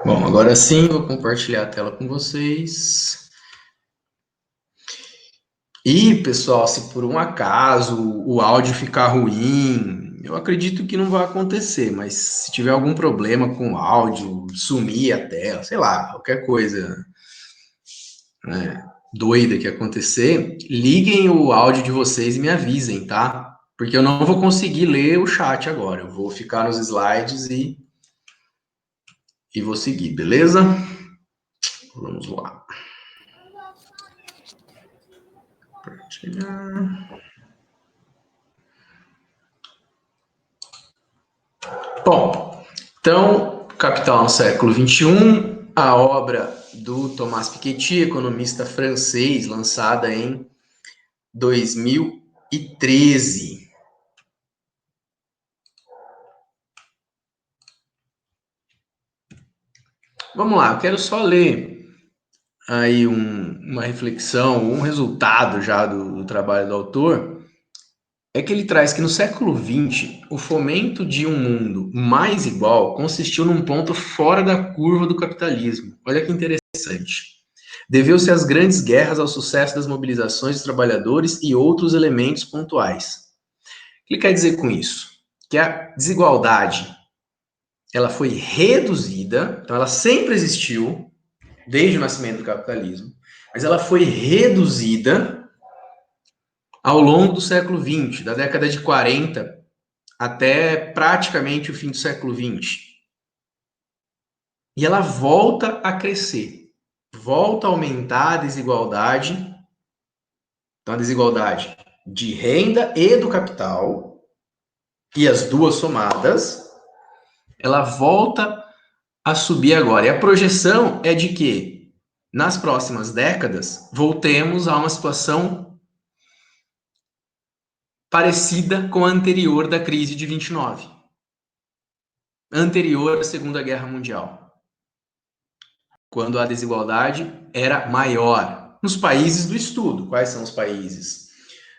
Bom, agora sim, vou compartilhar a tela com vocês. E, pessoal, se por um acaso o áudio ficar ruim, eu acredito que não vai acontecer, mas se tiver algum problema com o áudio, sumir a tela, sei lá, qualquer coisa, né, doida que acontecer, liguem o áudio de vocês e me avisem, tá? Porque eu não vou conseguir ler o chat agora. Eu vou ficar nos slides e vou seguir, beleza? Vamos lá. Compartilhar. Bom, então, Capital no século XXI, a obra do Thomas Piketty, economista francês, lançada em 2013. Vamos lá, eu quero só ler aí uma reflexão, um resultado já do trabalho do autor, é que ele traz que no século XX, o fomento de um mundo mais igual consistiu num ponto fora da curva do capitalismo. Olha que interessante. Deveu-se às grandes guerras, ao sucesso das mobilizações dos trabalhadores e outros elementos pontuais. O que ele quer dizer com isso? Que a desigualdade ela foi reduzida, então ela sempre existiu, desde o nascimento do capitalismo, mas ela foi reduzida ao longo do século XX, da década de 40 até praticamente o fim do século XX. E ela volta a crescer, volta a aumentar a desigualdade. Então, a desigualdade de renda e do capital, e as duas somadas, ela volta a subir agora. E a projeção é de que, nas próximas décadas, voltemos a uma situação parecida com a anterior da crise de 29, anterior à Segunda Guerra Mundial, quando a desigualdade era maior. Nos países do estudo, quais são os países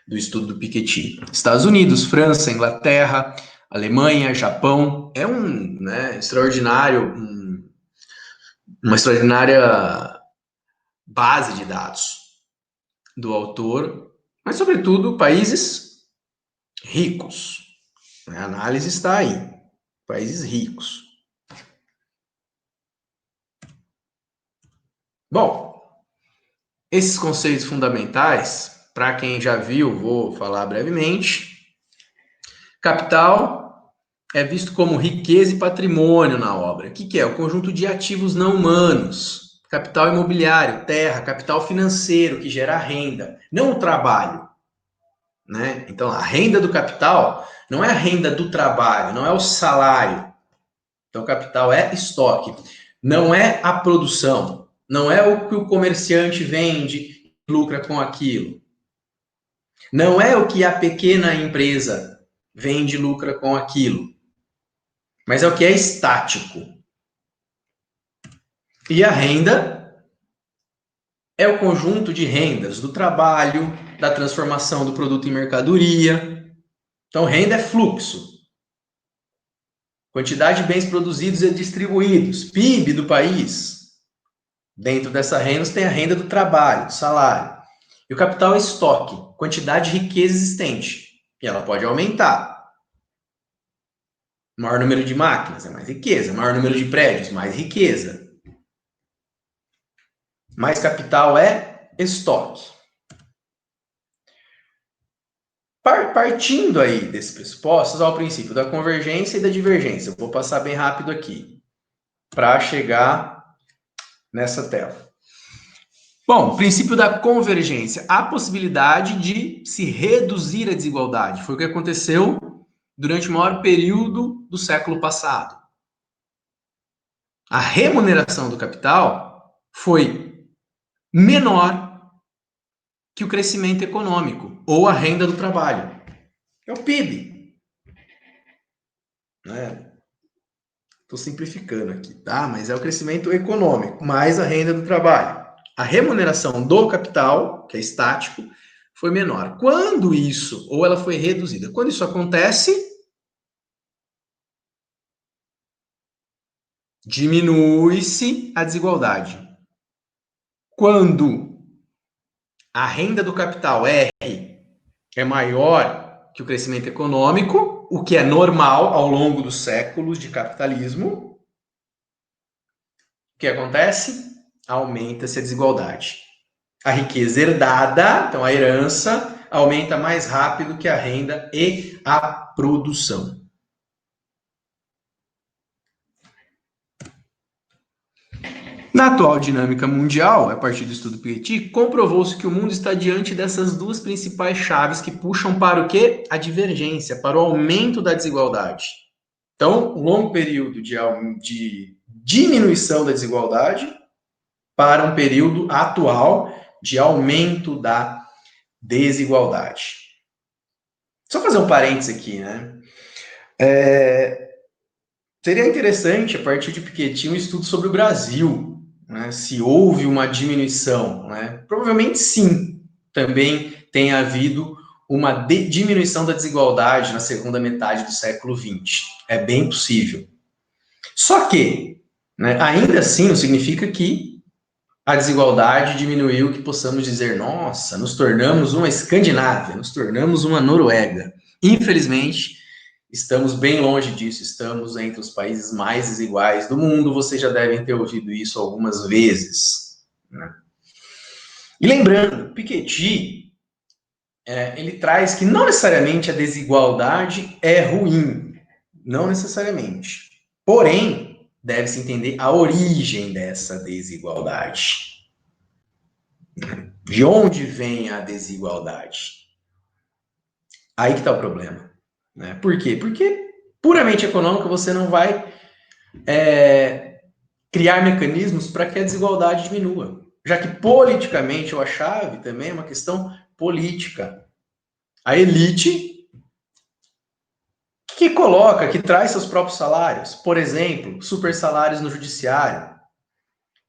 do estudo do Piketty? Estados Unidos, França, Inglaterra, Alemanha, Japão. É uma extraordinária base de dados do autor, mas, sobretudo, países ricos. A análise está aí. Países ricos. Bom, esses conceitos fundamentais, para quem já viu, vou falar brevemente. Capital é visto como riqueza e patrimônio na obra. O que é? O conjunto de ativos não humanos. Capital imobiliário, terra, capital financeiro, que gera renda, não o trabalho. Né? Então, a renda do capital não é a renda do trabalho, não é o salário. Então, capital é estoque. Não é a produção. Não é o que o comerciante vende e lucra com aquilo. Não é o que a pequena empresa vende e lucra com aquilo. Mas é o que é estático. E a renda é o conjunto de rendas do trabalho, da transformação do produto em mercadoria. Então, renda é fluxo. Quantidade de bens produzidos e distribuídos. PIB do país. Dentro dessa renda, tem a renda do trabalho, do salário. E o capital é estoque, quantidade de riqueza existente. E ela pode aumentar. Maior número de máquinas é mais riqueza. Maior número de prédios, mais riqueza. Mais capital é estoque. Partindo aí desses pressupostos, ao princípio da convergência e da divergência. Eu vou passar bem rápido aqui, para chegar nessa tela. Bom, princípio da convergência. Há possibilidade de se reduzir a desigualdade. Foi o que aconteceu durante o maior período do século passado. A remuneração do capital foi menor que o crescimento econômico ou a renda do trabalho. É o PIB. Estou simplificando aqui, tá? Mas é o crescimento econômico mais a renda do trabalho. A remuneração do capital, que é estático, foi menor. Quando isso, ou ela foi reduzida, quando isso acontece, diminui-se a desigualdade. Quando a renda do capital R é maior que o crescimento econômico, o que é normal ao longo dos séculos de capitalismo, o que acontece? Aumenta-se a desigualdade. A riqueza herdada, então a herança, aumenta mais rápido que a renda e a produção. Na atual dinâmica mundial, a partir do estudo Piketty, comprovou-se que o mundo está diante dessas duas principais chaves que puxam para o quê? A divergência, para o aumento da desigualdade. Então, um longo período de diminuição da desigualdade para um período atual de aumento da desigualdade. Só fazer um parênteses aqui, né? Seria interessante, a partir de Piketty, um estudo sobre o Brasil, né? Se houve uma diminuição, né? Provavelmente sim, também tem havido uma diminuição da desigualdade na segunda metade do século XX. É bem possível. Só que, né, ainda assim, não significa que a desigualdade diminuiu, que possamos dizer, nossa, nos tornamos uma Escandinávia, nos tornamos uma Noruega. Infelizmente, estamos bem longe disso, estamos entre os países mais desiguais do mundo, vocês já devem ter ouvido isso algumas vezes. Né? E lembrando, Piketty, ele traz que não necessariamente a desigualdade é ruim, não necessariamente. Porém, deve-se entender a origem dessa desigualdade. De onde vem a desigualdade? Aí que está o problema. Né? Por quê? Porque puramente econômico você não vai criar mecanismos para que a desigualdade diminua. Já que politicamente, ou a chave também é uma questão política. A elite que coloca, que traz seus próprios salários. Por exemplo, super salários no judiciário.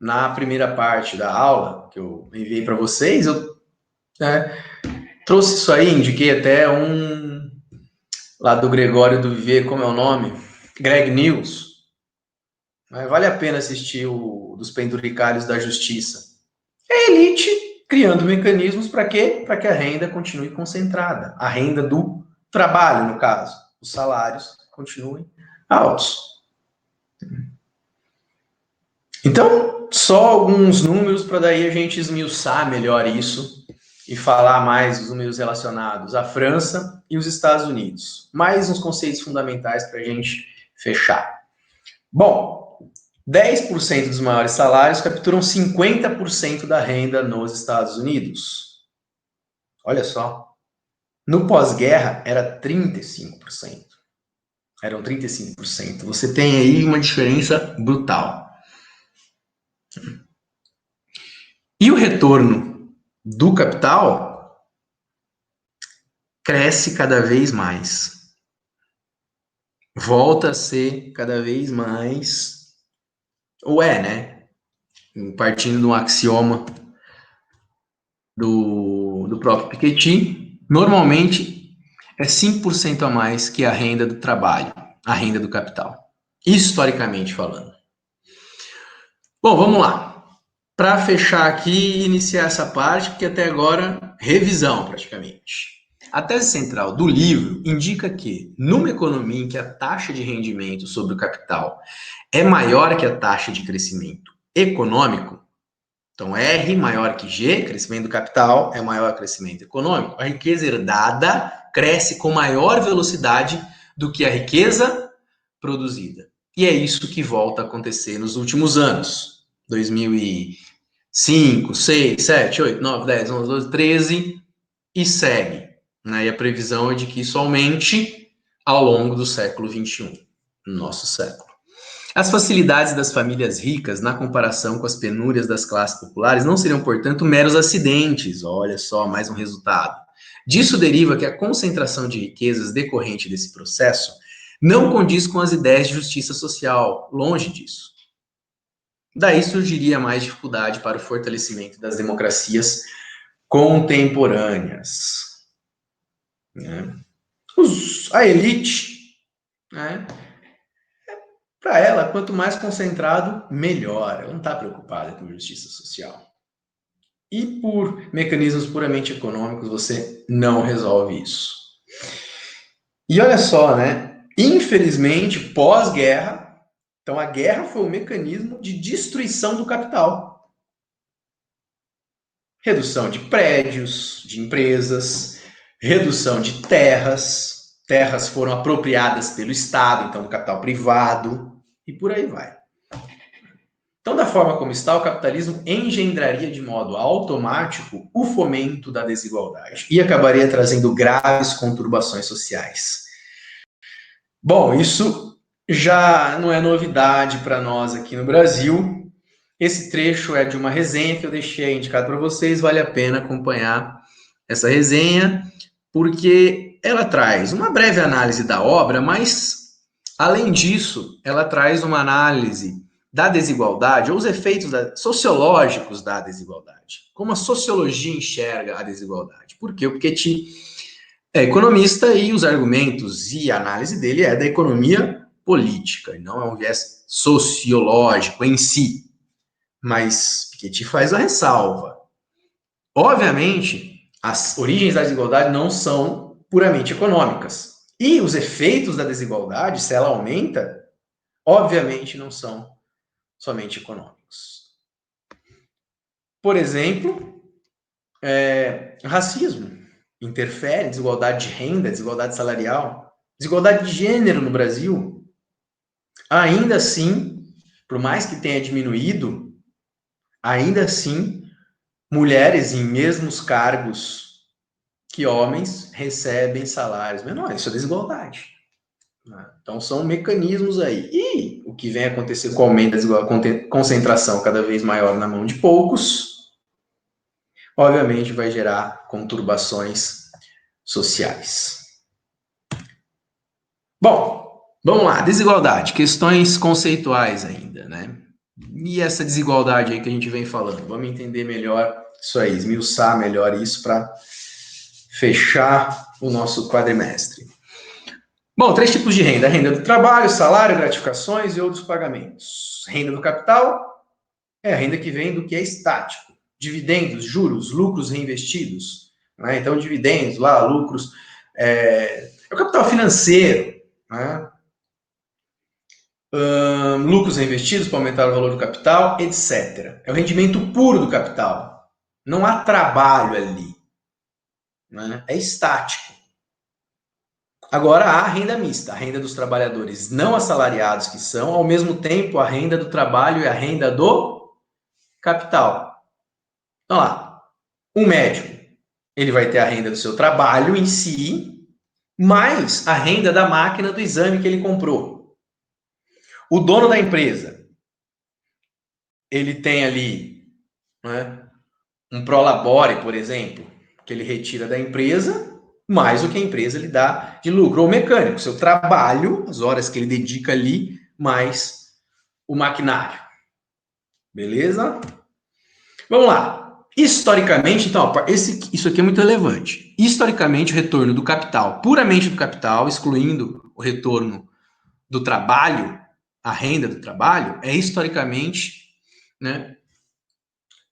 Na primeira parte da aula que eu enviei para vocês, eu trouxe isso aí, indiquei até um lá do Gregório do Vivier, como é o nome? Greg News. Mas vale a pena assistir o dos penduricalhos da justiça. É a elite criando mecanismos para quê? Para que a renda continue concentrada. A renda do trabalho, no caso. Os salários continuem altos. Então, só alguns números para daí a gente esmiuçar melhor isso e falar mais dos números relacionados à França e os Estados Unidos. Mais uns conceitos fundamentais para a gente fechar. Bom, 10% dos maiores salários capturam 50% da renda nos Estados Unidos. Olha só. No pós-guerra era 35%. Eram 35%. Você tem aí uma diferença brutal. E o retorno do capital cresce cada vez mais. Volta a ser cada vez mais. Ou é, né? Partindo de um axioma do próprio Piketty, normalmente é 5% a mais que a renda do trabalho, a renda do capital. Historicamente falando. Bom, vamos lá. Para fechar aqui e iniciar essa parte, porque até agora, revisão praticamente. A tese central do livro indica que, numa economia em que a taxa de rendimento sobre o capital é maior que a taxa de crescimento econômico, então R maior que G, crescimento do capital, é maior crescimento econômico, a riqueza herdada cresce com maior velocidade do que a riqueza produzida. E é isso que volta a acontecer nos últimos anos. 2005, 6, 7, 8, 9, 10, 11, 12, 13 e segue. Né? E a previsão é de que isso aumente ao longo do século XXI, nosso século. As facilidades das famílias ricas na comparação com as penúrias das classes populares não seriam, portanto, meros acidentes. Olha só, mais um resultado. Disso deriva que a concentração de riquezas decorrente desse processo não condiz com as ideias de justiça social, longe disso. Daí surgiria mais dificuldade para o fortalecimento das democracias contemporâneas. Né? A elite, né, Para ela, quanto mais concentrado, melhor. Ela não está preocupada com justiça social. E por mecanismos puramente econômicos, você não resolve isso. E olha só, né? Infelizmente, pós-guerra, então a guerra foi um mecanismo de destruição do capital. Redução de prédios, de empresas, redução de terras, terras foram apropriadas pelo Estado, então do capital privado, e por aí vai. Então, da forma como está, o capitalismo engendraria de modo automático o fomento da desigualdade e acabaria trazendo graves conturbações sociais. Bom, isso já não é novidade para nós aqui no Brasil. Esse trecho é de uma resenha que eu deixei indicado para vocês, vale a pena acompanhar essa resenha, porque ela traz uma breve análise da obra, mas, além disso, ela traz uma análise da desigualdade, ou os efeitos sociológicos da desigualdade. Como a sociologia enxerga a desigualdade. Por quê? Porque é economista e os argumentos e a análise dele é da economia política, e não é um viés sociológico em si. Mas Piketty faz a ressalva. Obviamente, as origens da desigualdade não são puramente econômicas. E os efeitos da desigualdade, se ela aumenta, obviamente não são somente econômicos. Por exemplo, racismo interfere, desigualdade de renda, desigualdade salarial, desigualdade de gênero no Brasil. Ainda assim, por mais que tenha diminuído, ainda assim, mulheres em mesmos cargos que homens recebem salários menores. Isso é desigualdade. Então, são mecanismos aí. E o que vem acontecer com o aumento da concentração cada vez maior na mão de poucos, obviamente vai gerar conturbações sociais. Bom, vamos lá. Desigualdade. Questões conceituais ainda, né? E essa desigualdade aí que a gente vem falando. Vamos entender melhor isso aí, esmiuçar melhor isso para fechar o nosso quadrimestre. Bom, 3 tipos de renda: renda do trabalho, salário, gratificações e outros pagamentos. Renda do capital é a renda que vem do que é estático. Dividendos, juros, lucros reinvestidos. Né? Então, dividendos, lá, lucros. É o capital financeiro. Né? Lucros reinvestidos para aumentar o valor do capital, etc. É o rendimento puro do capital. Não há trabalho ali. Né? É estático. Agora, há a renda mista, a renda dos trabalhadores não assalariados que são, ao mesmo tempo, a renda do trabalho e a renda do capital. Então, lá, um médico, ele vai ter a renda do seu trabalho em si, mais a renda da máquina do exame que ele comprou. O dono da empresa, ele tem ali, né, um prolabore, por exemplo, que ele retira da empresa, mais o que a empresa lhe dá de lucro. Ou o mecânico, seu trabalho, as horas que ele dedica ali, mais o maquinário. Beleza? Vamos lá. Historicamente, então, isso aqui é muito relevante. Historicamente, o retorno do capital, puramente do capital, excluindo o retorno do trabalho, a renda do trabalho, é historicamente, né,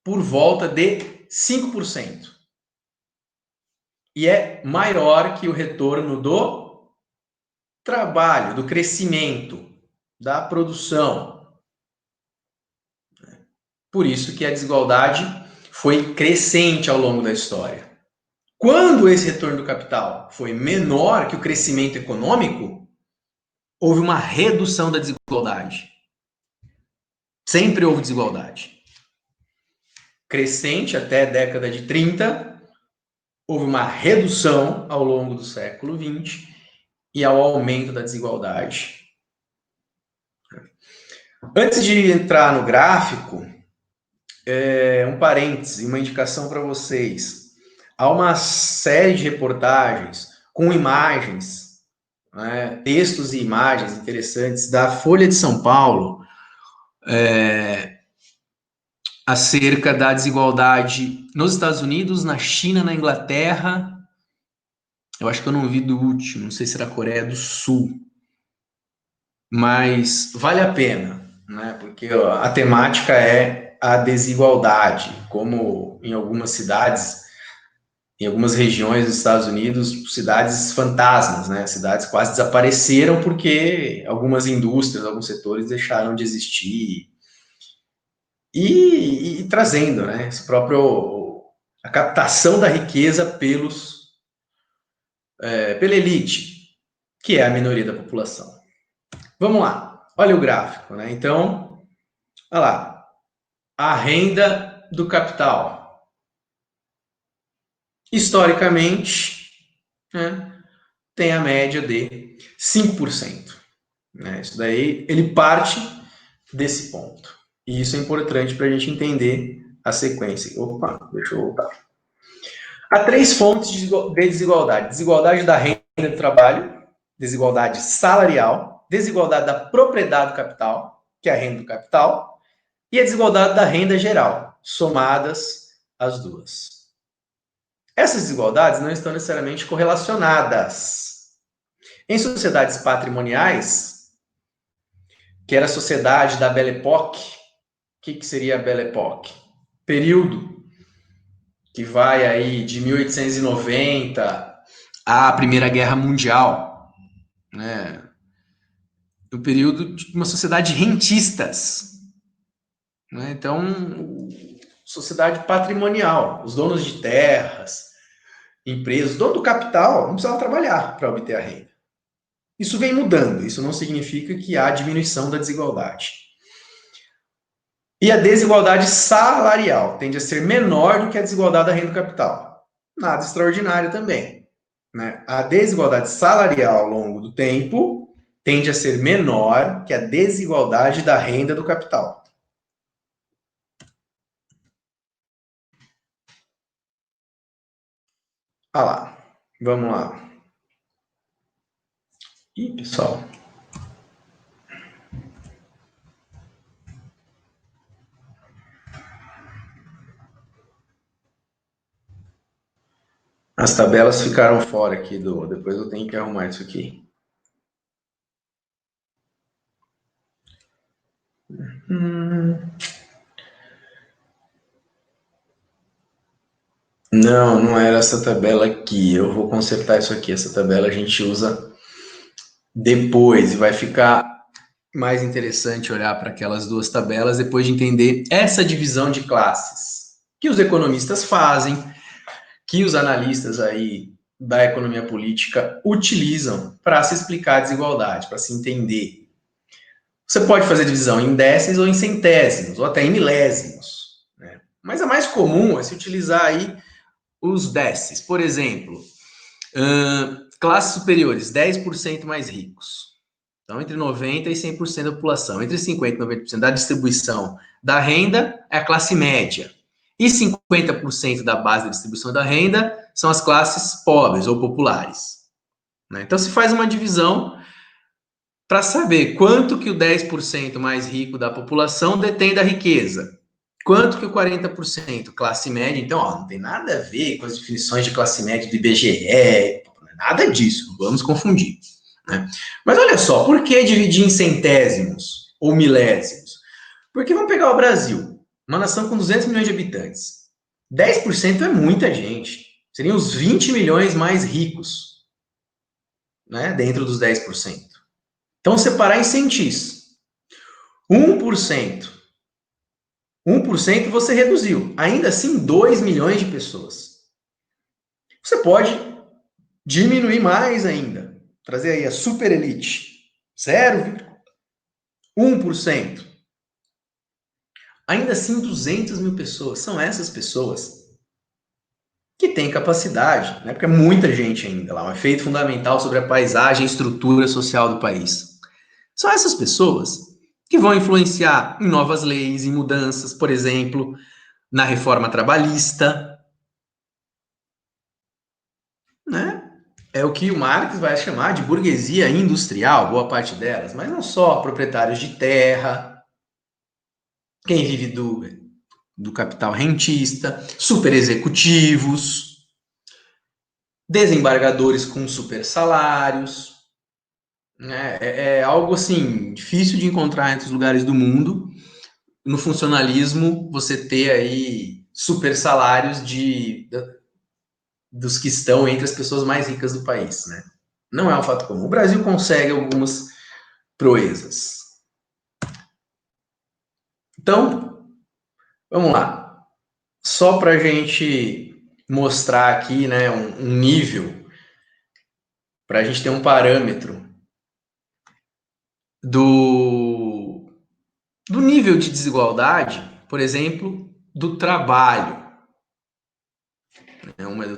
por volta de 5%. E é maior que o retorno do trabalho, do crescimento, da produção. Por isso que a desigualdade foi crescente ao longo da história. Quando esse retorno do capital foi menor que o crescimento econômico, houve uma redução da desigualdade. Sempre houve desigualdade. Crescente até a década de 30, houve uma redução ao longo do século 20 e ao aumento da desigualdade. Antes de entrar no gráfico, um parêntese, uma indicação para vocês. Há uma série de reportagens com imagens, né, textos e imagens interessantes da Folha de São Paulo acerca da desigualdade nos Estados Unidos, na China, na Inglaterra. Eu acho que eu não vi do último, não sei se era a Coreia do Sul. mas vale a pena, né? Porque ó, a temática é a desigualdade, como em algumas cidades, em algumas regiões dos Estados Unidos, cidades fantasmas, né? Cidades quase desapareceram porque algumas indústrias, alguns setores deixaram de existir e trazendo, né? Esse próprio a captação da riqueza pela elite, que é a minoria da população. Vamos lá, olha o gráfico, né? Então, olha lá, a renda do capital. Historicamente, né, tem a média de 5%. Né? Isso daí, ele parte desse ponto. E isso é importante para a gente entender a sequência. Opa, deixa eu voltar. Há três fontes de desigualdade: desigualdade da renda do trabalho, desigualdade salarial, desigualdade da propriedade do capital, que é a renda do capital, e a desigualdade da renda geral, somadas as duas. Essas desigualdades não estão necessariamente correlacionadas. Em sociedades patrimoniais, que era a sociedade da Belle Époque, o que seria a Belle Époque? Período que vai aí de 1890 à Primeira Guerra Mundial, né? O período de uma sociedade de rentistas, né? Então, sociedade patrimonial, os donos de terras, empresas, dono do capital, não precisava trabalhar para obter a renda. Isso vem mudando, isso não significa que há diminuição da desigualdade. E a desigualdade salarial tende a ser menor do que a desigualdade da renda do capital. Nada extraordinário também. Né? A desigualdade salarial ao longo do tempo tende a ser menor que a desigualdade da renda do capital. Ah lá, vamos lá. Ih, pessoal. As tabelas ficaram fora aqui do. Depois eu tenho que arrumar isso aqui. Não, não era essa tabela aqui. Eu vou consertar isso aqui. Essa tabela a gente usa depois e vai ficar mais interessante olhar para aquelas duas tabelas depois de entender essa divisão de classes que os economistas fazem, que os analistas aí da economia política utilizam para se explicar a desigualdade, para se entender. Você pode fazer divisão em décimos ou em centésimos, ou até em milésimos, né? Mas a mais comum é se utilizar aí os décimos. Por exemplo, classes superiores, 10% mais ricos. Então, entre 90% e 100% da população. Entre 50% e 90% da distribuição da renda é a classe média. E 50% da base da distribuição da renda são as classes pobres ou populares. Né? Então, se faz uma divisão para saber quanto que o 10% mais rico da população detém da riqueza. Quanto que o 40% classe média. Então, ó, não tem nada a ver com as definições de classe média do IBGE, nada disso, vamos confundir. Né? Mas olha só, por que dividir em centésimos ou milésimos? Porque vamos pegar o Brasil, uma nação com 200 milhões de habitantes. 10% é muita gente. Seriam os 20 milhões mais ricos, né, dentro dos 10%. Então, separar em centis. 1%. 1% você reduziu. Ainda assim, 2 milhões de pessoas. Você pode diminuir mais ainda. Trazer aí a super elite. 0,1%. Ainda assim, 200 mil pessoas. São essas pessoas que têm capacidade, né? Porque é muita gente ainda lá. Um efeito fundamental sobre a paisagem e estrutura social do país. São essas pessoas que vão influenciar em novas leis, em mudanças, por exemplo, na reforma trabalhista, né? É o que o Marx vai chamar de burguesia industrial, boa parte delas, mas não só proprietários de terra, quem vive do capital rentista, super executivos, desembargadores com super salários, É algo assim difícil de encontrar entre os lugares do mundo. No funcionalismo, você ter aí super salários dos que estão entre as pessoas mais ricas do país, né? Não é um fato comum. O Brasil consegue algumas proezas. Então, vamos lá. Só para a gente mostrar aqui, né, um nível, para a gente ter um parâmetro do, do nível de desigualdade, por exemplo, do trabalho. Uma é do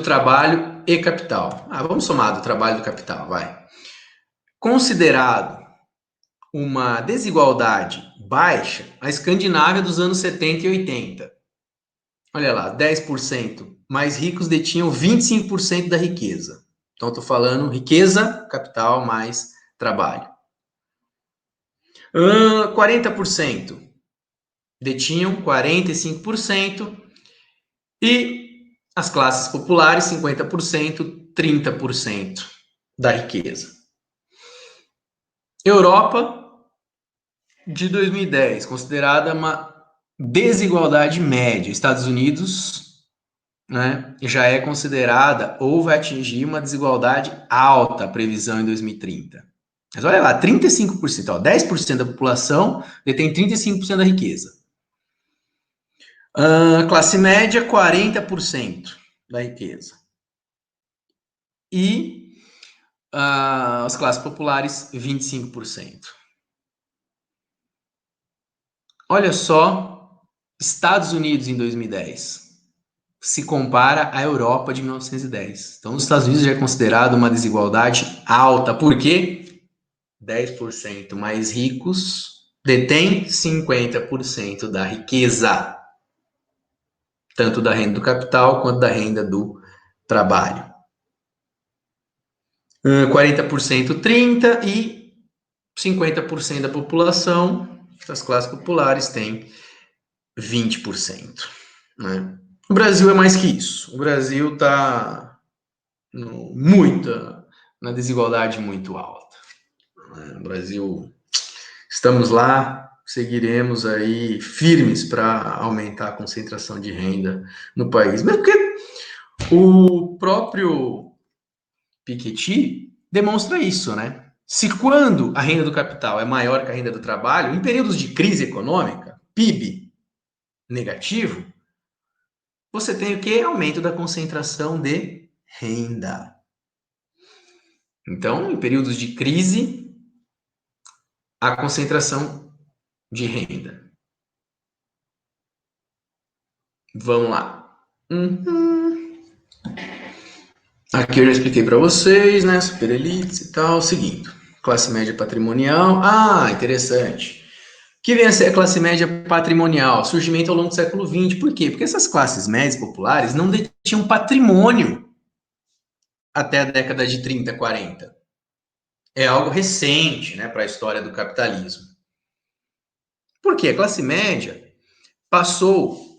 trabalho e capital. Vamos somar do trabalho e do capital, vai. Considerado uma desigualdade baixa, a Escandinávia dos anos 70 e 80. Olha lá, 10% mais ricos detinham 25% da riqueza. Então, estou falando riqueza, capital mais trabalho. 40% detinham 45% e as classes populares 50%, 30% da riqueza. Europa de 2010, considerada uma desigualdade média. Estados Unidos, né, já é considerada ou vai atingir uma desigualdade alta, a previsão em 2030. Mas olha lá, 35%, ó, 10% da população detém 35% da riqueza. Classe média, 40% da riqueza. E as classes populares, 25%. Olha só, Estados Unidos em 2010 se compara à Europa de 1910. Então, os Estados Unidos já é considerado uma desigualdade alta. Por quê? 10% mais ricos detêm 50% da riqueza, tanto da renda do capital quanto da renda do trabalho. 40%, 30% e 50% da população das classes populares tem 20%. Né? O Brasil é mais que isso. O Brasil está na desigualdade muito alta. Né? O Brasil, estamos lá, seguiremos aí firmes para aumentar a concentração de renda no país. Mesmo porque o próprio Piketty demonstra isso, né? Se quando a renda do capital é maior que a renda do trabalho, em períodos de crise econômica, PIB negativo, você tem o que? Aumento da concentração de renda. Então, em períodos de crise, a concentração de renda. Vamos lá. Aqui eu já expliquei para vocês, né? Super elites e tal. Seguindo. Classe média patrimonial. Interessante. Que vem a ser a classe média patrimonial? Surgimento ao longo do século XX. Por quê? Porque essas classes médias populares não detinham patrimônio até a década de 30, 40. É algo recente, né, para a história do capitalismo. Por quê? A classe média passou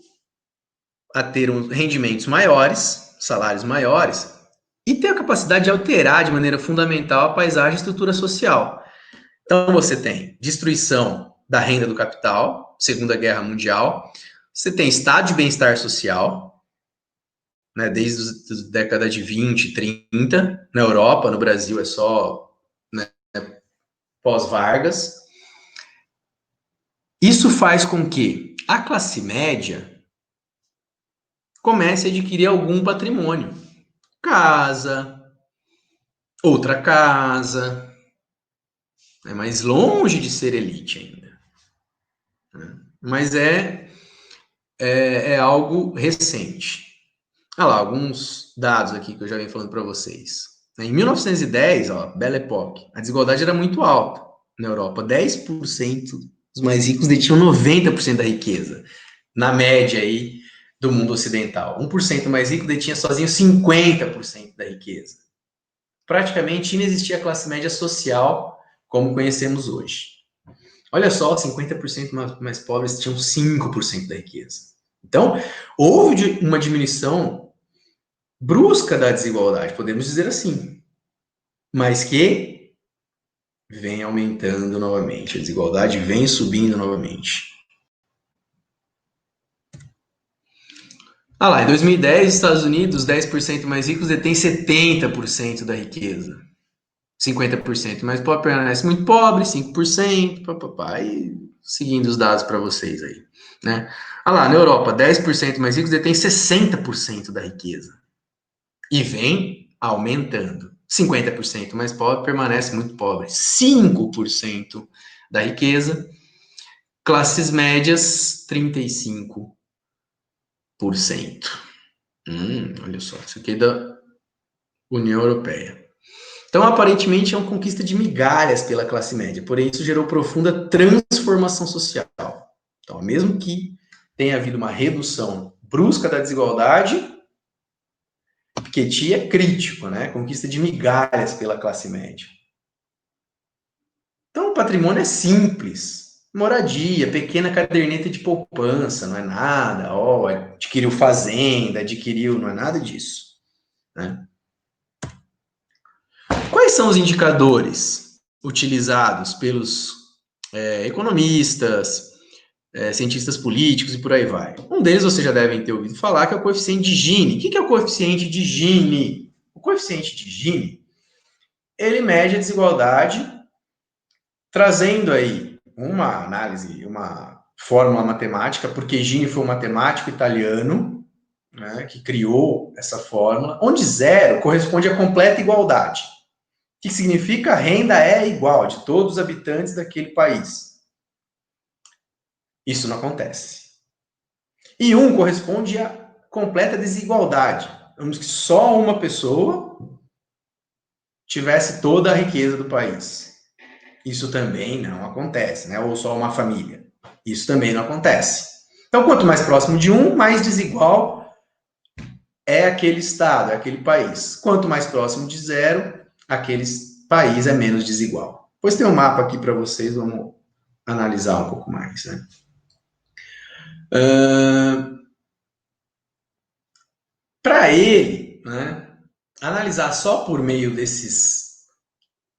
a ter rendimentos maiores, salários maiores, e ter a capacidade de alterar de maneira fundamental a paisagem e estrutura social. Então, você tem destruição da renda do capital, Segunda Guerra Mundial, você tem estado de bem-estar social, né, desde a década de 20, 30, na Europa, no Brasil é só, né, pós-Vargas. Isso faz com que a classe média comece a adquirir algum patrimônio. Casa, outra casa, é mais longe de ser elite ainda. Né? Mas é algo recente. Olha lá, alguns dados aqui que eu já venho falando para vocês. Em 1910, Belle Époque, a desigualdade era muito alta na Europa. 10% dos mais ricos detinham 90% da riqueza, na média aí do mundo ocidental. 1% mais rico detinha sozinho 50% da riqueza. Praticamente inexistia a classe média social como conhecemos hoje. Olha só, 50% mais pobres tinham 5% da riqueza. Então, houve uma diminuição brusca da desigualdade, podemos dizer assim. mas que vem aumentando novamente. A desigualdade vem subindo novamente. Ah lá, em 2010, Estados Unidos, 10% mais ricos detêm 70% da riqueza. 50% mais pobre permanece muito pobre, 5%, papapá, e seguindo os dados para vocês aí, né? Ah lá, na Europa, 10% mais ricos detêm 60% da riqueza. E vem aumentando. 50% mais pobre permanece muito pobre. 5% da riqueza. Classes médias, 35%. Olha só, isso aqui é da União Europeia. Então, aparentemente, é uma conquista de migalhas pela classe média, porém, isso gerou profunda transformação social. Então, mesmo que tenha havido uma redução brusca da desigualdade, Piketty é crítico, né? Conquista de migalhas pela classe média. Então, o patrimônio é simples. Moradia, pequena caderneta de poupança, não é nada. Ó, adquiriu fazenda, adquiriu, não é nada disso, né? Quais são os indicadores utilizados pelos economistas, cientistas políticos e por aí vai? Um deles vocês já devem ter ouvido falar, que é o coeficiente de Gini. O que é o coeficiente de Gini? O coeficiente de Gini, ele mede a desigualdade trazendo aí uma análise, uma fórmula matemática, porque Gini foi um matemático italiano, né, que criou essa fórmula, onde zero corresponde à completa igualdade. O que significa a renda é igual de todos os habitantes daquele país. Isso não acontece. E um corresponde à completa desigualdade. Vamos que só uma pessoa tivesse toda a riqueza do país. Isso também não acontece, né? Ou só uma família. Isso também não acontece. Então, quanto mais próximo de um, mais desigual é aquele estado, é aquele país. Quanto mais próximo de zero, aquele país é menos desigual. Depois tem um mapa aqui para vocês, vamos analisar um pouco mais, né? Para ele, né, analisar só por meio desses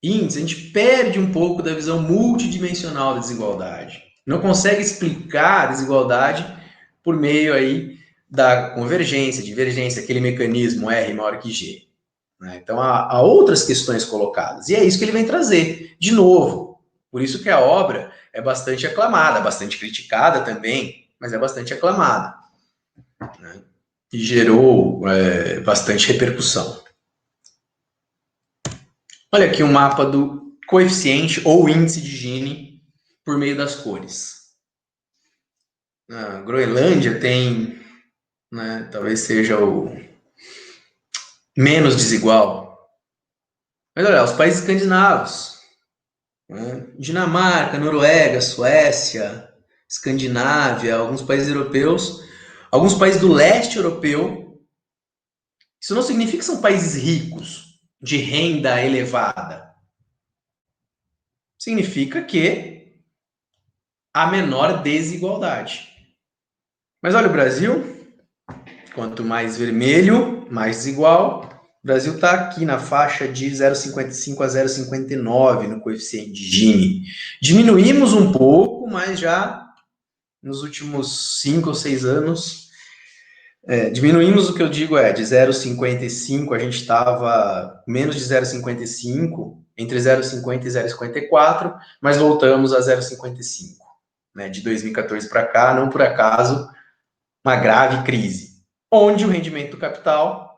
índices, a gente perde um pouco da visão multidimensional da desigualdade. Não consegue explicar a desigualdade por meio aí da convergência, divergência, aquele mecanismo R maior que G. Né? Então, há outras questões colocadas. E é isso que ele vem trazer, de novo. Por isso que a obra é bastante aclamada, bastante criticada também, mas é bastante aclamada. Né? E gerou bastante repercussão. Olha aqui um mapa do coeficiente ou índice de Gini por meio das cores. A Groenlândia tem, né, talvez seja o menos desigual. Mas olha, os países escandinavos, né, Dinamarca, Noruega, Suécia, Escandinávia, alguns países europeus, alguns países do leste europeu. Isso não significa que são países ricos, de renda elevada. Significa que há menor desigualdade. Mas olha o Brasil, quanto mais vermelho, mais desigual. O Brasil está aqui na faixa de 0,55 a 0,59 no coeficiente de Gini. Diminuímos um pouco, mas já nos últimos 5 ou 6 anos, diminuímos, o que eu digo de 0,55, a gente estava menos de 0,55, entre 0,50 e 0,54, mas voltamos a 0,55, né, de 2014 para cá, não por acaso, uma grave crise, onde o rendimento do capital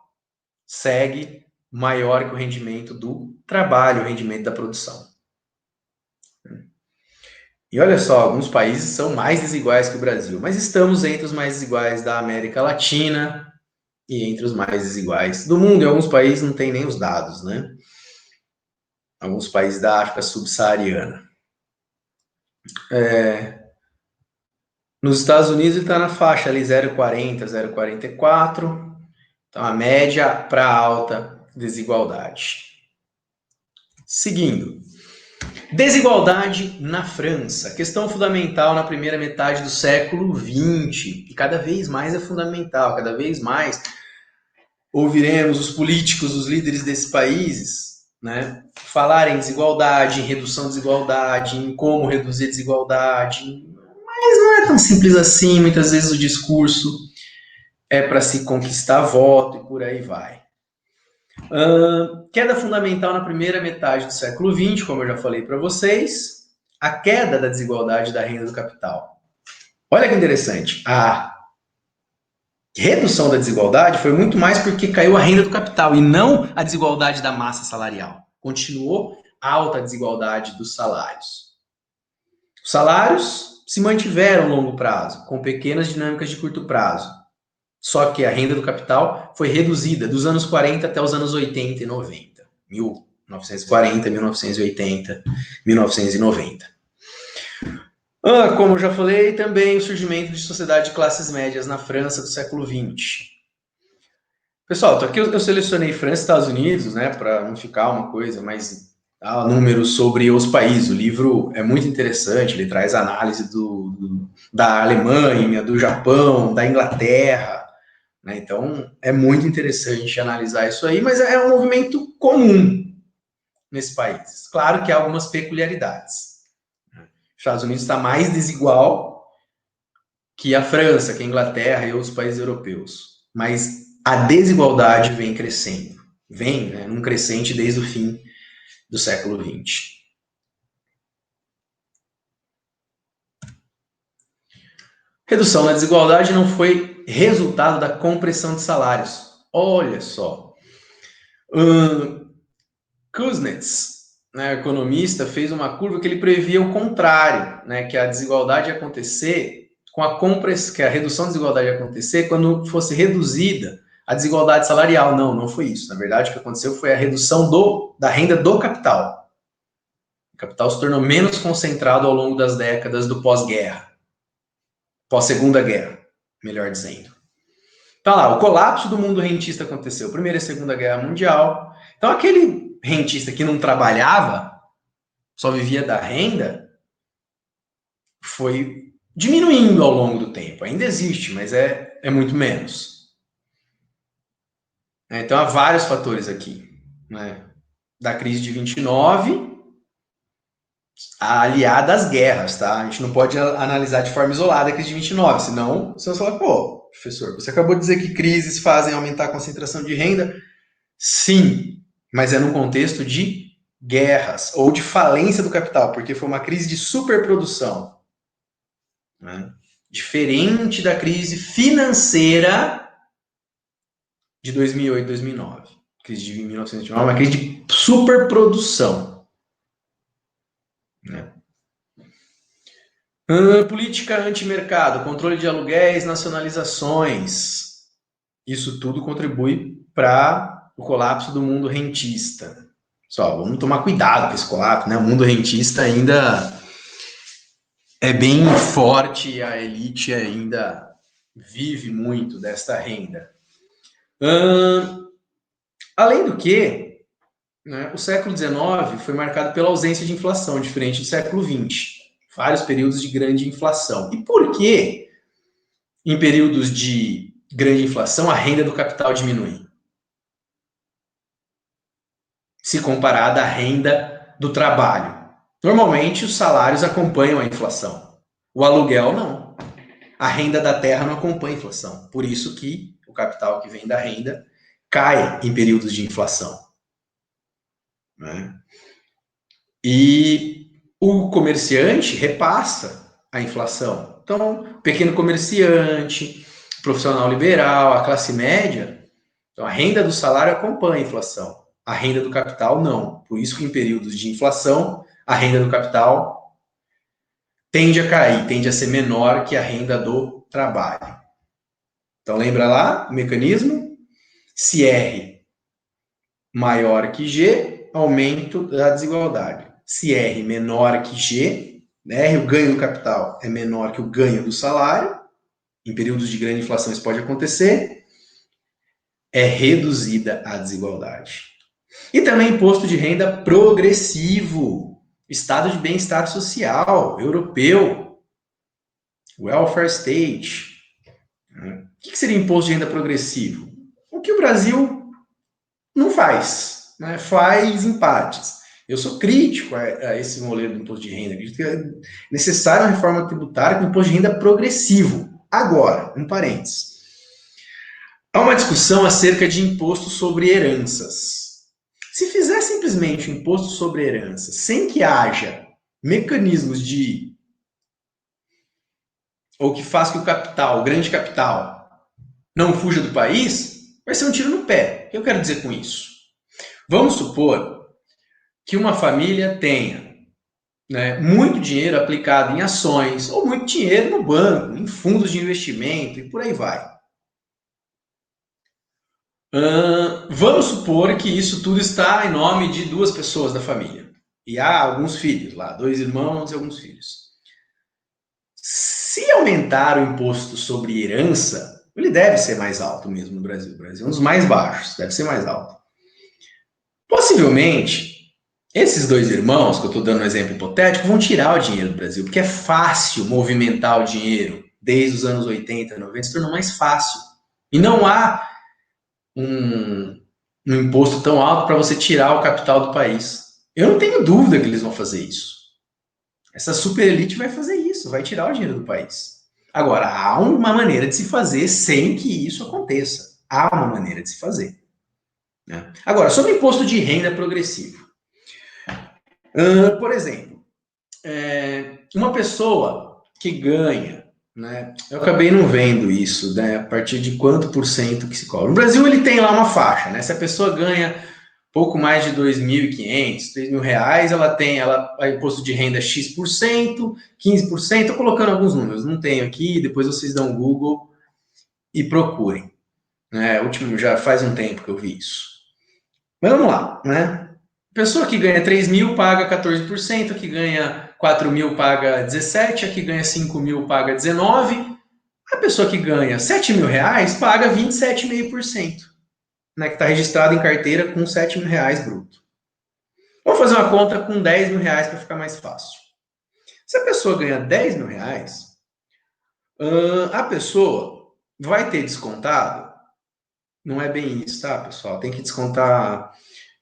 segue maior que o rendimento do trabalho, o rendimento da produção. E olha só, alguns países são mais desiguais que o Brasil, mas estamos entre os mais desiguais da América Latina e entre os mais desiguais do mundo. Em alguns países não tem nem os dados, né? Alguns países da África subsaariana. Nos Estados Unidos ele está na faixa ali 0,40, 0,44. Então a média para alta desigualdade. Seguindo. Desigualdade na França, questão fundamental na primeira metade do século XX, e cada vez mais é fundamental, cada vez mais ouviremos os políticos, os líderes desses países né, falar em desigualdade, em redução de desigualdade, em como reduzir desigualdade, mas não é tão simples assim. Muitas vezes o discurso é para se conquistar voto e por aí vai. Queda fundamental na primeira metade do século XX, como eu já falei para vocês, a queda da desigualdade da renda do capital. Olha que interessante, a redução da desigualdade foi muito mais porque caiu a renda do capital e não a desigualdade da massa salarial. Continuou alta a desigualdade dos salários. Os salários se mantiveram a longo prazo, com pequenas dinâmicas de curto prazo. Só que a renda do capital foi reduzida dos anos 40 até os anos 80 e 90. 1940, 1980, 1990. Como eu já falei, também o surgimento de sociedade de classes médias na França do século XX. Pessoal, aqui eu selecionei França e Estados Unidos, né, para não ficar uma coisa mais números sobre os países. O livro é muito interessante, ele traz análise da Alemanha, do Japão, da Inglaterra, né? Então é muito interessante analisar isso aí, mas é um movimento comum nesse país. Claro que há algumas peculiaridades. Os Estados Unidos está mais desigual que a França, que a Inglaterra e outros países europeus, mas a desigualdade vem crescendo, vem, né, num crescente desde o fim do século XX. Redução da desigualdade não foi resultado da compressão de salários. Olha só. Kuznets, né, economista, fez uma curva que ele previa o contrário, né, que a desigualdade ia acontecer com a compressão, que a redução da desigualdade ia acontecer quando fosse reduzida a desigualdade salarial. Não foi isso. Na verdade, o que aconteceu foi a redução da renda do capital. O capital se tornou menos concentrado ao longo das décadas do pós-guerra, pós-segunda guerra, melhor dizendo. Tá lá, o colapso do mundo rentista aconteceu, Primeira e Segunda Guerra Mundial. Então, aquele rentista que não trabalhava, só vivia da renda, foi diminuindo ao longo do tempo. Ainda existe, mas é muito menos. Então, há vários fatores aqui, né? Da crise de 29, aliada às guerras, tá? A gente não pode analisar de forma isolada a crise de 29, senão você vai falar, pô, professor, você acabou de dizer que crises fazem aumentar a concentração de renda. Sim, mas é num contexto de guerras ou de falência do capital, porque foi uma crise de superprodução, né? Diferente da crise financeira de 2008 e 2009. Crise de 1929 é uma crise de superprodução, né? Política antimercado, controle de aluguéis, nacionalizações. Isso tudo contribui para o colapso do mundo rentista. Só, vamos tomar cuidado com esse colapso, né? O mundo rentista ainda é bem forte, a elite ainda vive muito desta renda. Além do que, né, o século XIX foi marcado pela ausência de inflação, diferente do século XX. Vários períodos de grande inflação. E por que, em períodos de grande inflação, a renda do capital diminui? Se comparada à renda do trabalho. Normalmente, os salários acompanham a inflação. O aluguel, não. A renda da terra não acompanha a inflação. Por isso que o capital que vem da renda cai em períodos de inflação, né? E o comerciante repassa a inflação. Então, o pequeno comerciante, o profissional liberal, a classe média, então a renda do salário acompanha a inflação. A renda do capital não. Por isso que em períodos de inflação, a renda do capital tende a cair, tende a ser menor que a renda do trabalho. Então lembra lá o mecanismo? Se R maior que G, aumento da desigualdade. Se R menor que G, R, o ganho do capital, é menor que o ganho do salário, em períodos de grande inflação isso pode acontecer, é reduzida a desigualdade. E também imposto de renda progressivo, estado de bem-estar social, europeu, welfare state. O que seria imposto de renda progressivo? O que o Brasil não faz. né, faz empates. Eu sou crítico a esse modelo do imposto de renda. Acredito que é necessária uma reforma tributária com imposto de renda progressivo. Agora, um parênteses. Há uma discussão acerca de imposto sobre heranças. Se fizer simplesmente o imposto sobre heranças, sem que haja mecanismos de... ou que faça que o capital, o grande capital, não fuja do país, vai ser um tiro no pé. O que eu quero dizer com isso? Vamos supor que uma família tenha, né, muito dinheiro aplicado em ações, ou muito dinheiro no banco, em fundos de investimento, e por aí vai. Vamos supor que isso tudo está em nome de duas pessoas da família. E há alguns filhos lá, 2 irmãos e alguns filhos. Se aumentar o imposto sobre herança, ele deve ser mais alto mesmo no Brasil. O Brasil é um dos mais baixos, deve ser mais alto. Possivelmente, esses 2 irmãos, que eu estou dando um exemplo hipotético, vão tirar o dinheiro do Brasil, porque é fácil movimentar o dinheiro. Desde os anos 80, 90, se tornou mais fácil. E não há um imposto tão alto para você tirar o capital do país. Eu não tenho dúvida que eles vão fazer isso. Essa super elite vai fazer isso, vai tirar o dinheiro do país. Agora, há uma maneira de se fazer sem que isso aconteça. Há uma maneira de se fazer. Né? Agora, sobre imposto de renda progressivo. Por exemplo, uma pessoa que ganha, né, eu acabei não vendo isso, né, a partir de quanto por cento que se cobra. No Brasil ele tem lá uma faixa, né, se a pessoa ganha pouco mais de 2.500, 3.000 reais, ela tem imposto de renda X%, 15%, estou colocando alguns números, não tenho aqui, depois vocês dão um Google e procurem. Né, último, já faz um tempo que eu vi isso. Mas vamos lá, né? Pessoa que ganha 3.000 paga 14%, a que ganha 4.000 paga 17%, a que ganha 5.000 paga 19%, a pessoa que ganha 7.000 reais paga 27,5%, né, que está registrado em carteira com 7.000 reais bruto. Vamos fazer uma conta com 10.000 reais para ficar mais fácil. Se a pessoa ganha 10.000 reais, a pessoa vai ter descontado, não é bem isso, tá, pessoal? Tem que descontar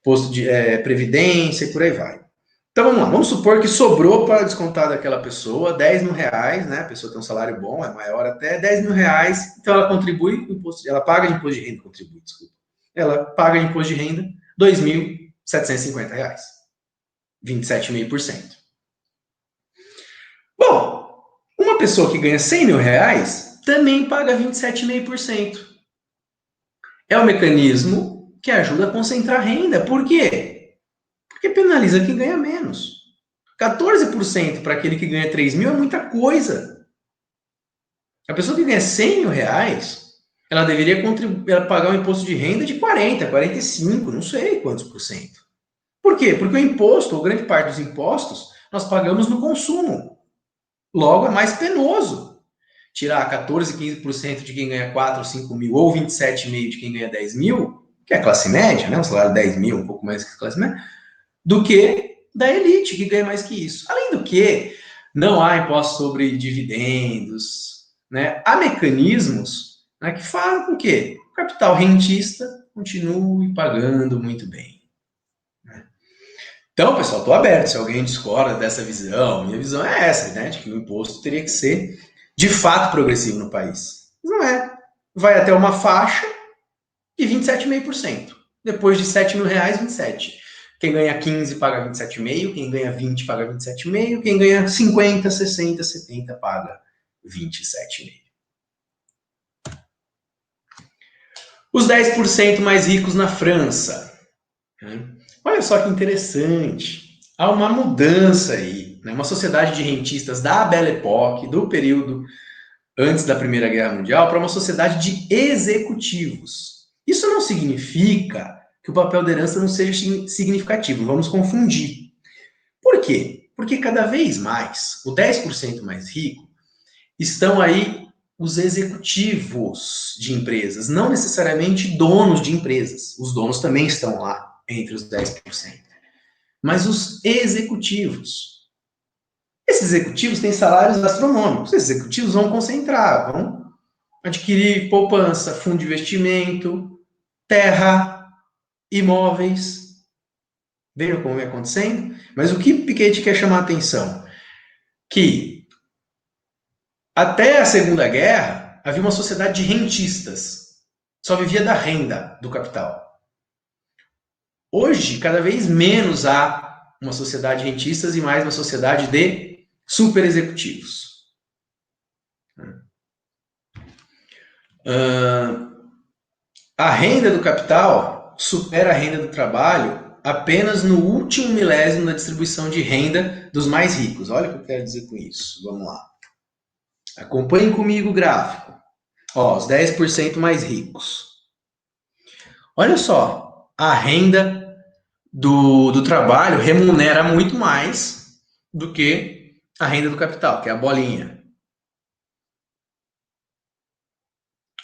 posto de previdência e por aí vai. Então vamos lá, vamos supor que sobrou para descontar daquela pessoa 10.000 reais, né? A pessoa tem um salário bom, é maior até 10.000 reais, então ela contribui, ela paga de imposto de renda, contribui, desculpa. Ela paga de imposto de renda 2.750 reais, 27,5%. Bom, uma pessoa que ganha 100.000 reais também paga 27,5%. É um mecanismo que ajuda a concentrar renda. Por quê? Porque penaliza quem ganha menos. 14% para aquele que ganha 3.000 é muita coisa. A pessoa que ganha 100.000 reais, ela deveria pagar um imposto de renda de 40, 45, não sei quantos por cento. Por quê? Porque o imposto, ou grande parte dos impostos, nós pagamos no consumo. Logo, é mais penoso. Tirar 14, 15% de quem ganha 4 ou 5 mil, ou 27,5% de quem ganha 10 mil, que é a classe média, né? Um salário de 10 mil, um pouco mais que a classe média, do que da elite, que ganha mais que isso. Além do que, não há imposto sobre dividendos, né? Há mecanismos, né, que fazem com que o capital rentista continue pagando muito bem. Né? Então, pessoal, estou aberto. Se alguém discorda dessa visão, minha visão é essa, né? De que o imposto teria que ser de fato progressivo no país. Não é. Vai até uma faixa de 27,5%. Depois de 7.000 reais, 27. Quem ganha 15 paga 27,5, quem ganha 20 paga 27,5, quem ganha 50, 60, 70 paga 27,5. Os 10% mais ricos na França. Olha só que interessante. Há uma mudança aí, né? Uma sociedade de rentistas da Belle Époque, do período antes da Primeira Guerra Mundial, para uma sociedade de executivos. Isso não significa que o papel da herança não seja significativo, vamos confundir. Por quê? Porque cada vez mais, o 10% mais rico, estão aí os executivos de empresas, não necessariamente donos de empresas. Os donos também estão lá, entre os 10%. Mas os executivos. Esses executivos têm salários astronômicos. Esses executivos vão concentrar, vão adquirir poupança, fundo de investimento, terra, imóveis. Vejam como vem acontecendo. Mas o que Piketty quer chamar a atenção? Que até a Segunda Guerra havia uma sociedade de rentistas. Só vivia da renda do capital. Hoje, cada vez menos há uma sociedade de rentistas e mais uma sociedade de super executivos. A renda do capital supera a renda do trabalho apenas no último milésimo da distribuição de renda dos mais ricos. Olha o que eu quero dizer com isso. Vamos lá. Acompanhe comigo o gráfico. Ó, os 10% mais ricos. Olha só, a renda do trabalho remunera muito mais do que a renda do capital, que é a bolinha.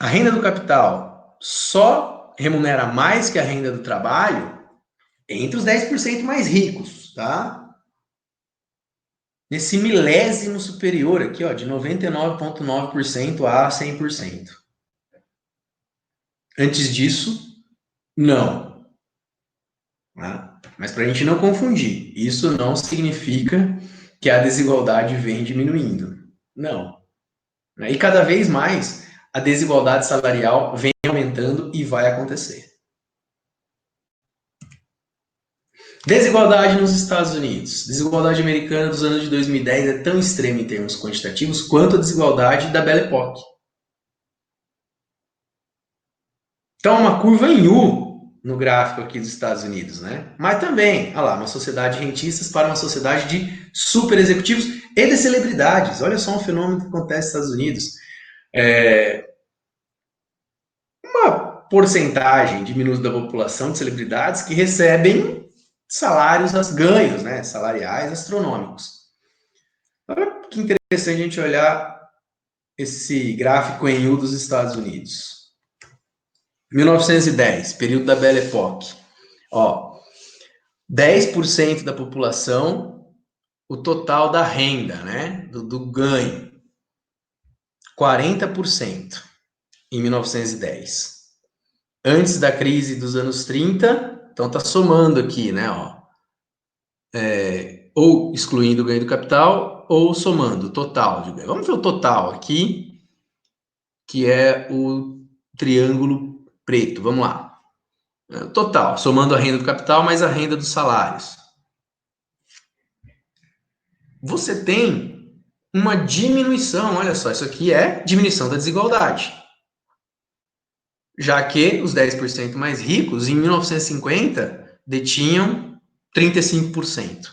A renda do capital só remunera mais que a renda do trabalho entre os 10% mais ricos, tá? Nesse milésimo superior aqui, ó, de 99,9% a 100%. Antes disso, não. Tá? Mas para a gente não confundir, isso não significa que a desigualdade vem diminuindo. Não. E cada vez mais a desigualdade salarial vem aumentando e vai acontecer. Desigualdade nos Estados Unidos. Desigualdade americana dos anos de 2010 é tão extrema em termos quantitativos quanto a desigualdade da Belle Époque. Então, uma curva em U no gráfico aqui dos Estados Unidos, né? Mas também, olha lá, uma sociedade de rentistas para uma sociedade de super executivos e de celebridades. Olha só um fenômeno que acontece nos Estados Unidos. Uma porcentagem diminuta da população de celebridades que recebem salários, ganhos, né, salariais astronômicos. Olha que interessante a gente olhar esse gráfico em U dos Estados Unidos. 1910, período da Belle Époque. Ó, 10% da população, o total da renda, né, do ganho. 40% em 1910. Antes da crise dos anos 30, então tá somando aqui, né, ó. Ou excluindo o ganho do capital, ou somando o total de ganho. Vamos ver o total aqui, que é o triângulo preto. Vamos lá. Total, somando a renda do capital mais a renda dos salários. Você tem uma diminuição, olha só, isso aqui é diminuição da desigualdade. Já que os 10% mais ricos, em 1950, detinham 35%.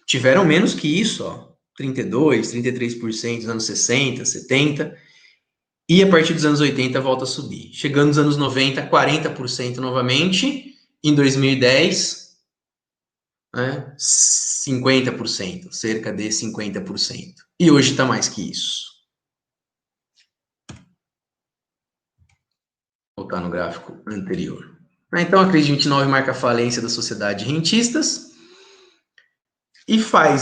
Tiveram menos que isso, ó, 32%, 33% nos anos 60, 70%, e a partir dos anos 80 volta a subir. Chegando nos anos 90, 40% novamente, em 2010, né, 50%, cerca de 50%. E hoje está mais que isso. Vou voltar no gráfico anterior. Então, a crise de 29 marca a falência da sociedade de rentistas e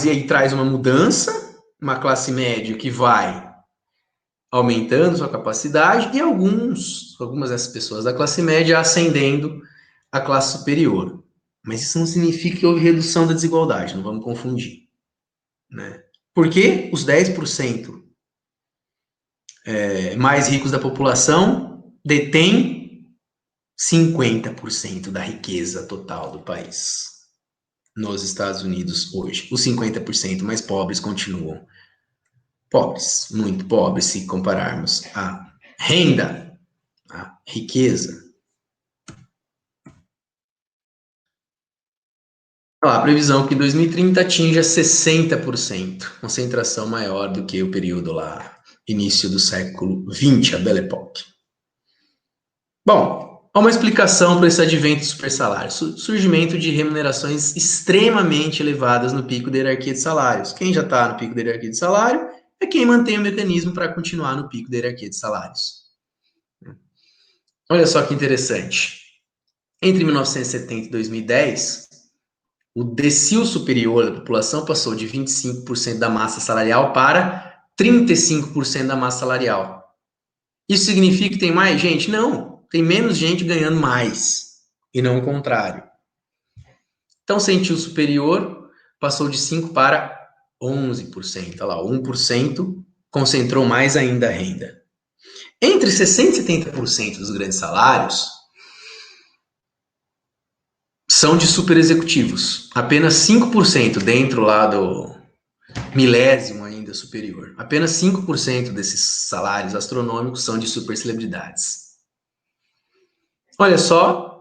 aí traz uma mudança, uma classe média que vai aumentando sua capacidade e algumas dessas pessoas da classe média ascendendo à classe superior. Mas isso não significa que houve redução da desigualdade, não vamos confundir. Né? Porque os 10% mais ricos da população detêm 50% da riqueza total do país nos Estados Unidos hoje. Os 50% mais pobres continuam pobres, muito pobres, se compararmos a renda, a riqueza. A previsão que em 2030 atinja 60%, concentração maior do que o período lá, início do século XX, a Belle Époque. Bom, há uma explicação para esse advento do supersalário, surgimento de remunerações extremamente elevadas no pico da hierarquia de salários. Quem já está no pico da hierarquia de salário é quem mantém o mecanismo para continuar no pico da hierarquia de salários. Olha só que interessante. Entre 1970 e 2010, o decil superior da população passou de 25% da massa salarial para 35% da massa salarial. Isso significa que tem mais gente? Não, tem menos gente ganhando mais, e não o contrário. Então, sentiu superior, passou de 5% para 11%. Olha lá, 1% concentrou mais ainda a renda. Entre 60% e 70% dos grandes salários são de super executivos. Apenas 5% dentro lá do milésimo ainda superior. Apenas 5% desses salários astronômicos são de super celebridades. Olha só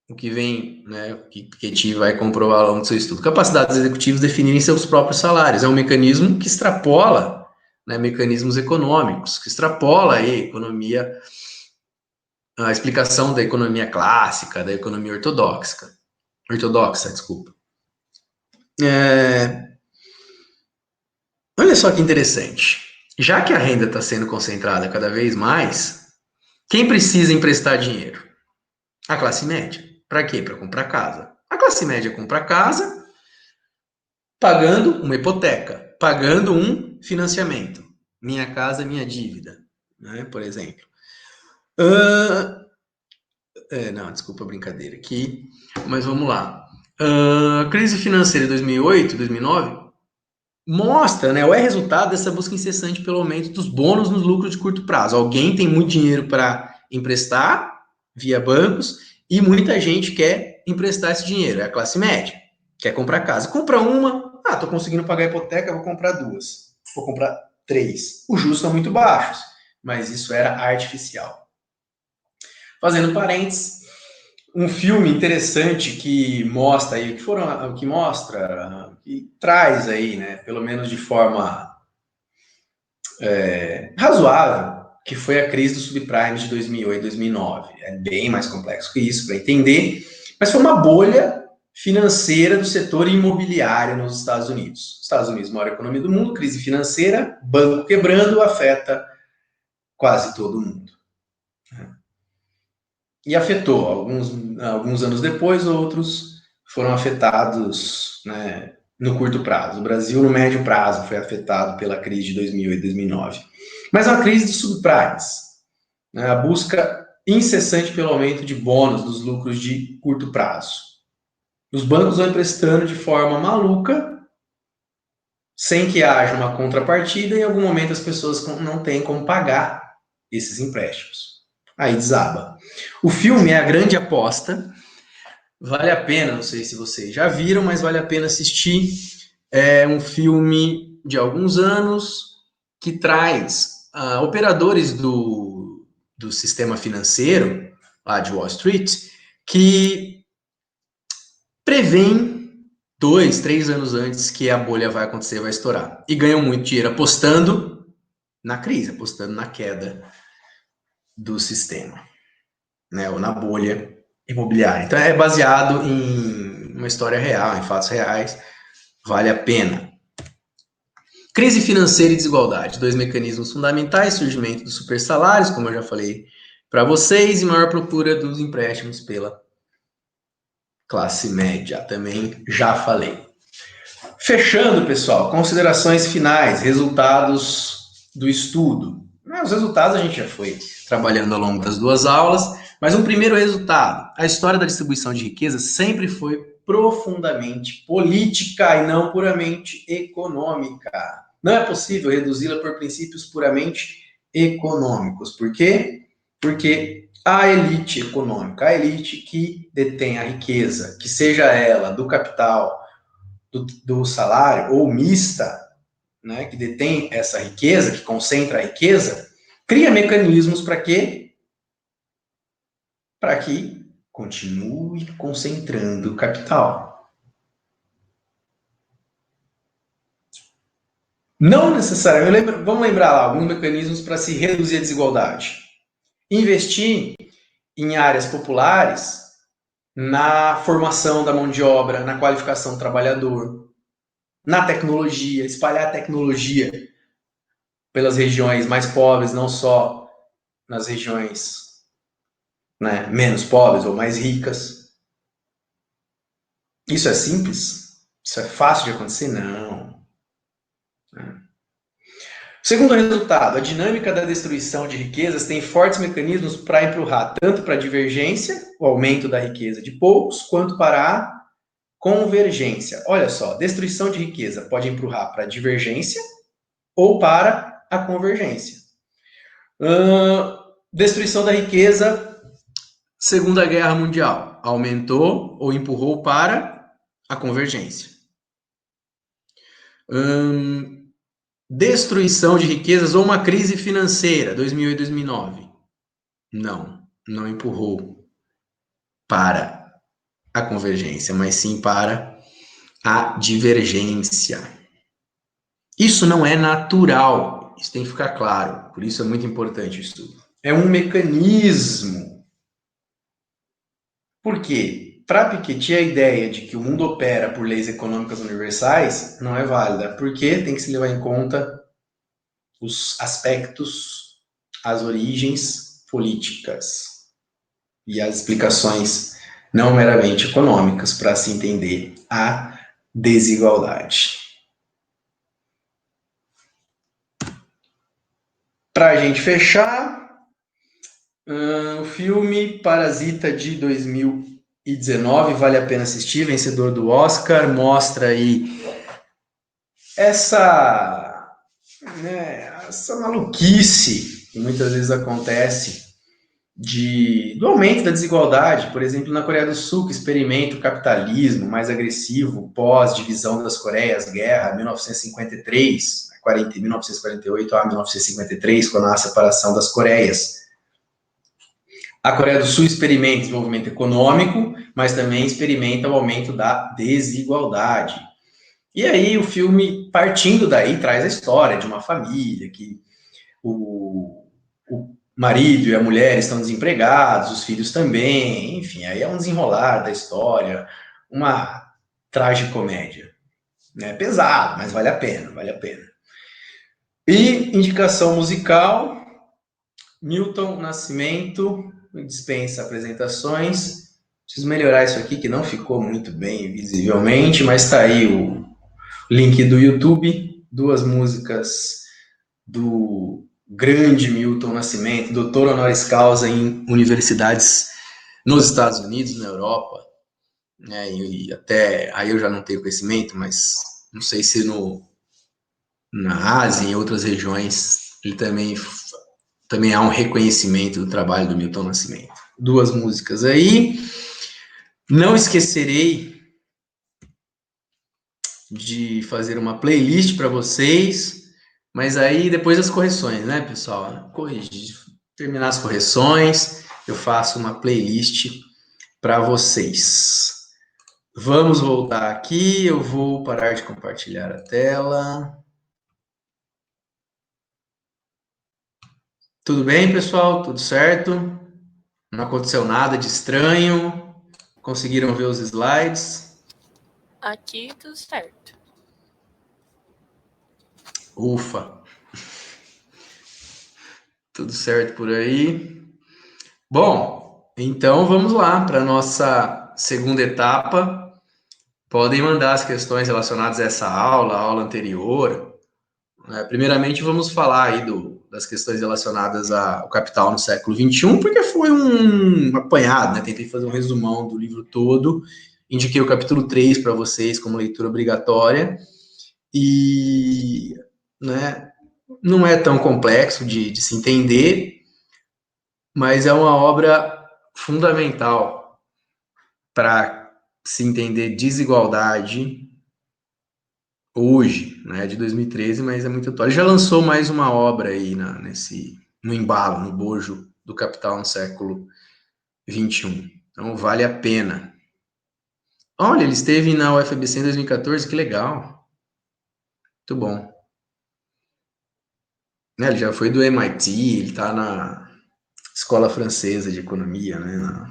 o que vem, né, o que Piketty vai comprovar ao longo do seu estudo. Capacidade dos executivos definirem seus próprios salários. É um mecanismo que extrapola, né, mecanismos econômicos, que extrapola a economia, a explicação da economia clássica, da economia ortodoxa, desculpa. Olha só que interessante. Já que a renda está sendo concentrada cada vez mais, quem precisa emprestar dinheiro? A classe média. Para quê? Para comprar casa. A classe média compra casa pagando uma hipoteca, pagando um financiamento. Minha casa, minha dívida, né? Por exemplo. Não, desculpa a brincadeira aqui, mas vamos lá. A crise financeira de 2008, 2009 mostra, né, ou é resultado dessa busca incessante pelo aumento dos bônus nos lucros de curto prazo. Alguém tem muito dinheiro para emprestar via bancos e muita gente quer emprestar esse dinheiro. É a classe média, quer comprar casa. Compra uma, tô conseguindo pagar a hipoteca, vou comprar duas, vou comprar três. Os juros são muito baixos, mas isso era artificial. Fazendo parênteses, um filme interessante que mostra aí, que traz aí, né, pelo menos de forma razoável, que foi a crise do subprime de 2008, 2009. É bem mais complexo que isso para entender, mas foi uma bolha financeira do setor imobiliário nos Estados Unidos. Os Estados Unidos, maior economia do mundo, crise financeira, banco quebrando, afeta quase todo mundo. E afetou. Alguns anos depois, outros foram afetados, né, no curto prazo. O Brasil, no médio prazo, foi afetado pela crise de 2008 e 2009. Mas é uma crise de subprimes, né, a busca incessante pelo aumento de bônus dos lucros de curto prazo. Os bancos vão emprestando de forma maluca, sem que haja uma contrapartida, e em algum momento as pessoas não têm como pagar esses empréstimos. Aí desaba. O filme é a grande aposta. Vale a pena, não sei se vocês já viram, mas vale a pena assistir. É um filme de alguns anos que traz operadores do sistema financeiro, lá de Wall Street, que prevêem 2, 3 anos antes que a bolha vai acontecer, vai estourar. E ganham muito dinheiro apostando na crise, apostando na queda do sistema, né, ou na bolha imobiliária. Então é baseado em uma história real, em fatos reais, vale a pena. Crise financeira e desigualdade, dois mecanismos fundamentais: surgimento dos supersalários, como eu já falei para vocês, e maior procura dos empréstimos pela classe média, também já falei. Fechando, pessoal, considerações finais, resultados do estudo. Os resultados a gente já foi trabalhando ao longo das duas aulas, mas um primeiro resultado: a história da distribuição de riqueza sempre foi profundamente política e não puramente econômica. Não é possível reduzi-la por princípios puramente econômicos. Por quê? Porque a elite econômica, a elite que detém a riqueza, que seja ela do capital, do salário, ou mista, né, que detém essa riqueza, que concentra a riqueza, cria mecanismos para quê? Para que continue concentrando o capital. Não necessariamente, vamos lembrar lá, alguns mecanismos para se reduzir a desigualdade. Investir em áreas populares, na formação da mão de obra, na qualificação do trabalhador, na tecnologia, espalhar a tecnologia pelas regiões mais pobres, não só nas regiões, né, menos pobres ou mais ricas. Isso é simples? Isso é fácil de acontecer? Não. Segundo resultado, a dinâmica da destruição de riquezas tem fortes mecanismos para empurrar tanto para a divergência, o aumento da riqueza de poucos, quanto para a Convergência. Olha só, destruição de riqueza pode empurrar para a divergência ou para a convergência. Destruição da riqueza, Segunda Guerra Mundial, aumentou ou empurrou para a convergência. Destruição de riquezas ou uma crise financeira, 2008, 2009. Não empurrou para a convergência, mas sim para a divergência. Isso não é natural, isso tem que ficar claro, por isso é muito importante o estudo. É um mecanismo. Por quê? Para Piketty, a ideia de que o mundo opera por leis econômicas universais não é válida, porque tem que se levar em conta os aspectos, as origens políticas e as explicações não meramente econômicas para se entender a desigualdade. Para a gente fechar, o filme Parasita de 2019, vale a pena assistir, vencedor do Oscar, mostra aí essa maluquice que muitas vezes acontece do aumento da desigualdade. Por exemplo, na Coreia do Sul, que experimenta o capitalismo mais agressivo pós-divisão das Coreias, guerra, 1953, 1948 a 1953, quando há a separação das Coreias. A Coreia do Sul experimenta desenvolvimento econômico, mas também experimenta o aumento da desigualdade. E aí o filme, partindo daí, traz a história de uma família que o marido e a mulher estão desempregados, os filhos também, enfim, aí é um desenrolar da história, uma tragicomédia. É pesado, mas vale a pena, vale a pena. E indicação musical, Milton Nascimento, dispensa apresentações. Preciso melhorar isso aqui, que não ficou muito bem visivelmente, mas está aí o link do YouTube, 2 músicas do grande Milton Nascimento, doutor honoris causa em universidades nos Estados Unidos, na Europa, né, e até aí eu já não tenho conhecimento, mas não sei se na Ásia e em outras regiões ele também há um reconhecimento do trabalho do Milton Nascimento. 2 músicas aí. Não esquecerei de fazer uma playlist para vocês, mas aí depois das correções, né, pessoal? Terminar as correções, eu faço uma playlist para vocês. Vamos voltar aqui, eu vou parar de compartilhar a tela. Tudo bem, pessoal? Tudo certo? Não aconteceu nada de estranho? Conseguiram ver os slides? Aqui tudo certo. Ufa! Tudo certo por aí? Bom, então vamos lá para a nossa segunda etapa. Podem mandar as questões relacionadas a essa aula, a aula anterior. Primeiramente, vamos falar aí das questões relacionadas ao capital no século XXI, porque foi um apanhado, né? Tentei fazer um resumão do livro todo, indiquei o capítulo 3 para vocês como leitura obrigatória, e né, não é tão complexo de se entender, mas é uma obra fundamental para se entender desigualdade hoje, né, de 2013, mas é muito atual. Ele já lançou mais uma obra aí no embalo, no bojo do Capital no século XXI. Então vale a pena. Olha, ele esteve na UFABC em 2014, que legal. Muito bom. Né, ele já foi do MIT, ele está na Escola Francesa de Economia, né?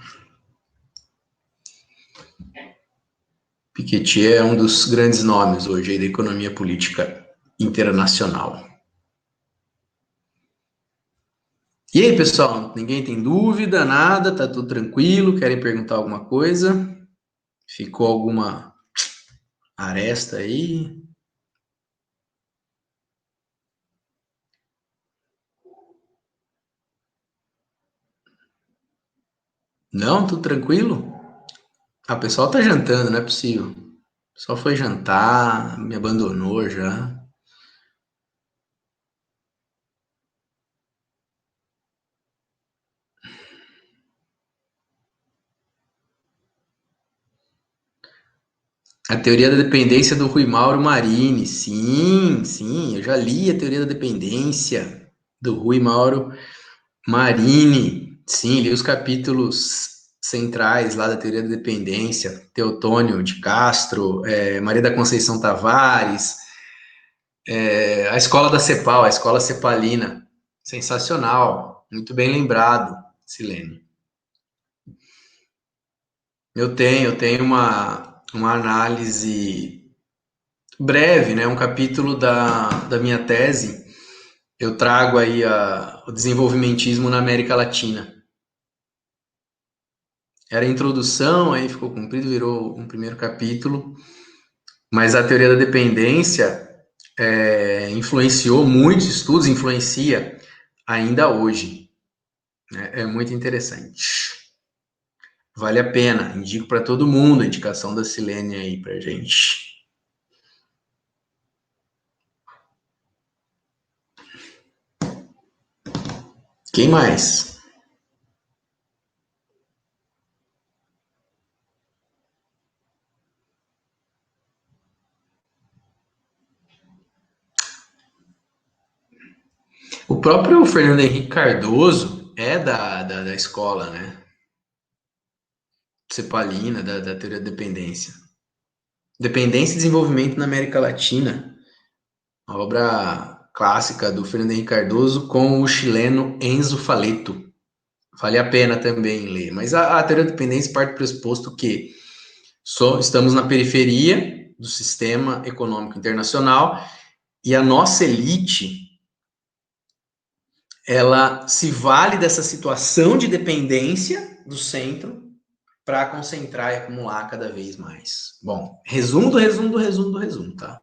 Piketty é um dos grandes nomes hoje aí da economia política internacional. E aí, pessoal, ninguém tem dúvida, nada, tá tudo tranquilo? Querem perguntar alguma coisa? Ficou alguma aresta aí? Não, tudo tranquilo? Ah, o pessoal tá jantando, não é possível. O pessoal foi jantar, me abandonou já. A teoria da dependência do Rui Mauro Marini. Sim, sim, eu já li a teoria da dependência do Rui Mauro Marini. Sim, li os capítulos centrais lá da teoria da dependência. Teotônio de Castro, Maria da Conceição Tavares, a escola da Cepal, a escola cepalina. Sensacional, muito bem lembrado, Silene. Eu tenho uma análise breve, né? Um capítulo da minha tese. Eu trago aí o desenvolvimentismo na América Latina. Era a introdução, aí ficou comprido, virou um primeiro capítulo. Mas a teoria da dependência influenciou muitos estudos, influencia ainda hoje. Né? É muito interessante. Vale a pena. Indico para todo mundo a indicação da Silene aí para gente. Quem mais? O próprio Fernando Henrique Cardoso é da escola, né? Cepalina, da teoria da dependência. Dependência e desenvolvimento na América Latina. A obra clássica do Fernando Henrique Cardoso com o chileno Enzo Faleto. Vale a pena também ler. Mas a teoria da dependência parte do pressuposto que estamos na periferia do sistema econômico internacional e a nossa elite ela se vale dessa situação de dependência do centro para concentrar e acumular cada vez mais. Bom, resumo do resumo do resumo do resumo, tá?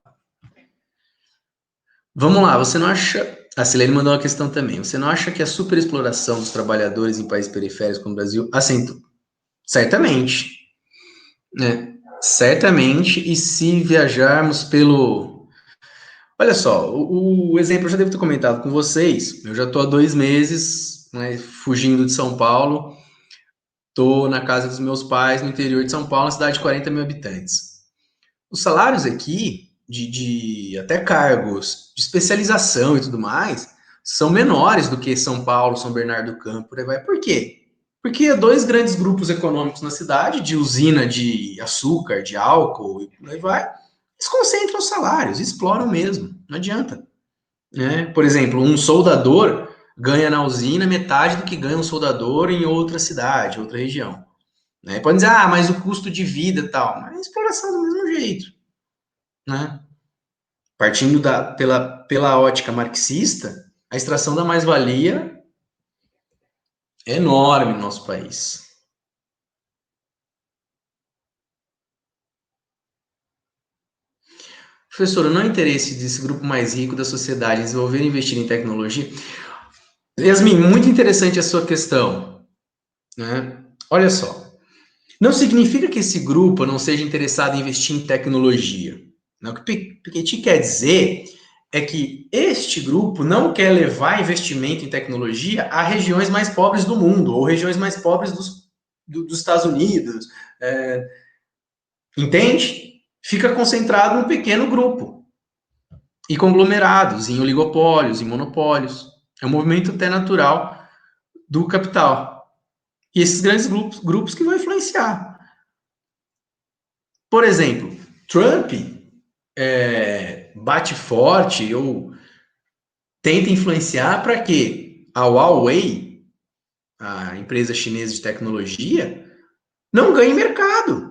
Vamos lá, você não acha... A Silene mandou uma questão também. Você não acha que a superexploração dos trabalhadores em países periféricos como o Brasil acentua? Certamente, né? Certamente, e se viajarmos pelo... Olha só, o exemplo eu já devo ter comentado com vocês. Eu já estou há 2 meses, né, fugindo de São Paulo. Estou na casa dos meus pais, no interior de São Paulo, uma cidade de 40 mil habitantes. Os salários aqui, de até cargos de especialização e tudo mais, são menores do que São Paulo, São Bernardo do Campo, por aí vai. Por quê? Porque há dois grandes grupos econômicos na cidade, de usina de açúcar, de álcool e por aí vai, eles concentram os salários, exploram mesmo, não adianta. Né? Por exemplo, um soldador ganha na usina metade do que ganha um soldador em outra cidade, outra região. Né? Pode dizer, ah, mas o custo de vida e tal, mas exploração do mesmo jeito. Né? Partindo pela ótica marxista, a extração da mais-valia é enorme no nosso país. Professora, não há interesse desse grupo mais rico da sociedade em desenvolver e investir em tecnologia? Yasmin, muito interessante a sua questão. Né? Olha só, não significa que esse grupo não seja interessado em investir em tecnologia. Não, o que Piketty quer dizer é que este grupo não quer levar investimento em tecnologia a regiões mais pobres do mundo, ou regiões mais pobres dos Estados Unidos. Entende? Fica concentrado num pequeno grupo. E conglomerados, em oligopólios, em monopólios. É um movimento até natural do capital. E esses grandes grupos que vão influenciar. Por exemplo, Trump bate forte ou tenta influenciar para que a Huawei, a empresa chinesa de tecnologia, não ganhe mercado.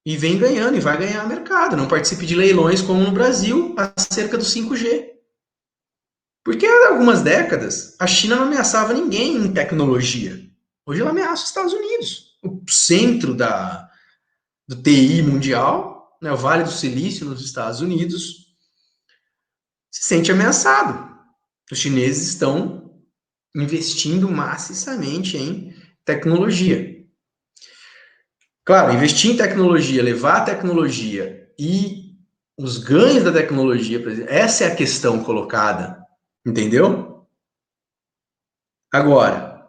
E vem ganhando e vai ganhar mercado. Não participe de leilões como no Brasil acerca do 5G. Porque há algumas décadas a China não ameaçava ninguém em tecnologia. Hoje ela ameaça os Estados Unidos. O centro do TI mundial, né, o Vale do Silício nos Estados Unidos, se sente ameaçado. Os chineses estão investindo maciçamente em tecnologia. Claro, investir em tecnologia, levar a tecnologia e os ganhos da tecnologia, essa é a questão colocada, entendeu? Agora,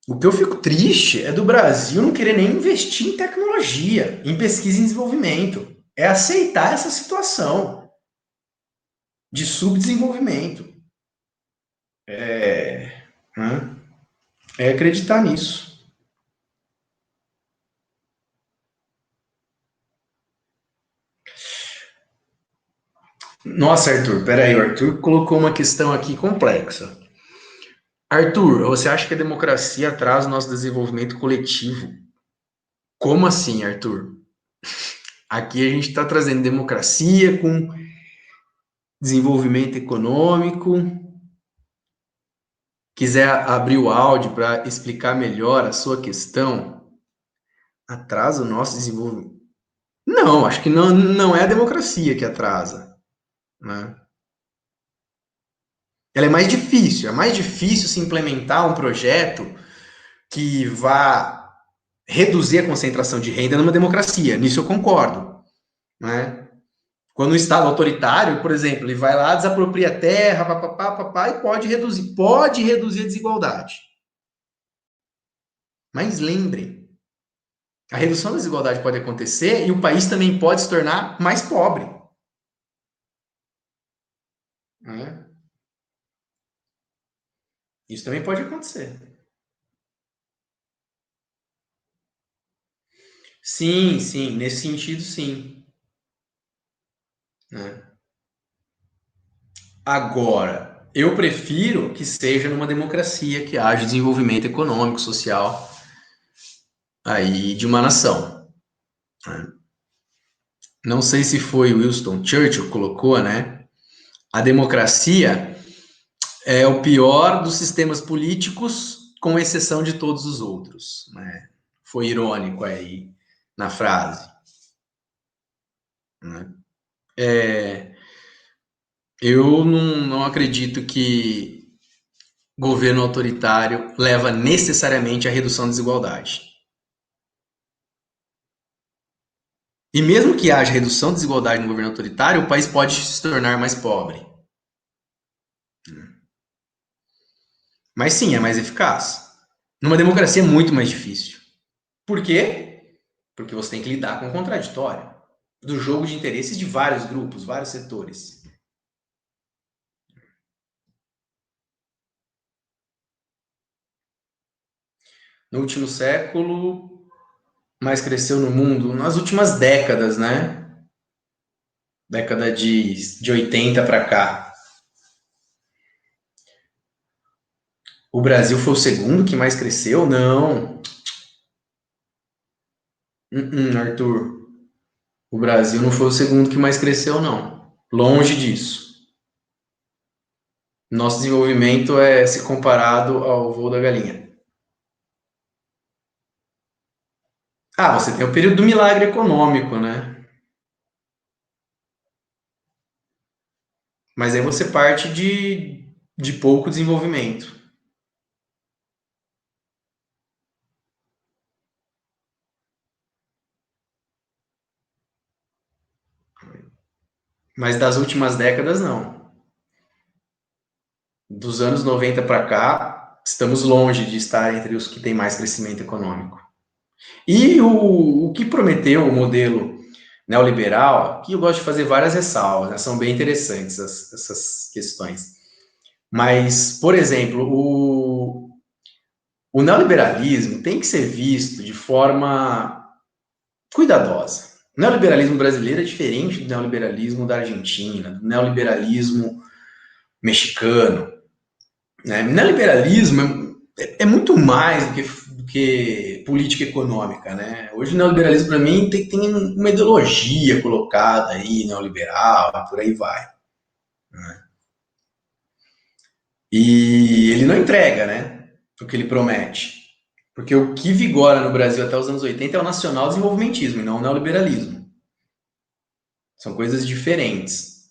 o que eu fico triste é do Brasil não querer nem investir em tecnologia, em pesquisa e desenvolvimento. É aceitar essa situação de subdesenvolvimento. Né? É acreditar nisso. Nossa, Arthur, peraí, o Arthur colocou uma questão aqui complexa. Arthur, você acha que a democracia atrasa o nosso desenvolvimento coletivo? Como assim, Arthur? Aqui a gente está trazendo democracia com desenvolvimento econômico. Quiser abrir o áudio para explicar melhor a sua questão, atrasa o nosso desenvolvimento? Não, acho que não é a democracia que atrasa, né? Ela é mais difícil se implementar um projeto que vá reduzir a concentração de renda numa democracia. Nisso eu concordo, né? Quando o Estado autoritário, por exemplo, ele vai lá, desapropria a terra, papapá, papá, e pode reduzir a desigualdade. Mas lembrem, a redução da desigualdade pode acontecer e o país também pode se tornar mais pobre. Né? Isso também pode acontecer. Sim, sim, nesse sentido, sim. Né? Agora, eu prefiro que seja numa democracia que haja desenvolvimento econômico, social, aí de uma nação. Né? Não sei se foi Winston Churchill que colocou, né? A democracia é o pior dos sistemas políticos, com exceção de todos os outros. Né? Foi irônico aí na frase. Né? Eu não acredito que governo autoritário leva necessariamente à redução da desigualdade. E mesmo que haja redução da desigualdade no governo autoritário, o país pode se tornar mais pobre. Mas sim, é mais eficaz. Numa democracia é muito mais difícil. Por quê? Porque você tem que lidar com o contraditório do jogo de interesses de vários grupos, vários setores. No último século, mais cresceu no mundo nas últimas décadas, né? Década de 80 para cá. O Brasil foi o segundo que mais cresceu? Não. Arthur. O Brasil não foi o segundo que mais cresceu, não. Longe disso. Nosso desenvolvimento é se comparado ao voo da galinha. Ah, você tem o período do milagre econômico, né? Mas aí você parte de pouco desenvolvimento. Mas das últimas décadas, não. Dos anos 90 para cá, estamos longe de estar entre os que têm mais crescimento econômico. E o que prometeu o modelo neoliberal, que eu gosto de fazer várias ressalvas, né? São bem interessantes essas questões. Mas, por exemplo, o neoliberalismo tem que ser visto de forma cuidadosa. O neoliberalismo brasileiro é diferente do neoliberalismo da Argentina, do neoliberalismo mexicano. Né? Neoliberalismo é muito mais do que política econômica. Né? Hoje o neoliberalismo, para mim, tem uma ideologia colocada aí, neoliberal, por aí vai. Né? E ele não entrega, né? O que ele promete. Porque o que vigora no Brasil até os anos 80 é o nacional desenvolvimentismo e não o neoliberalismo. São coisas diferentes.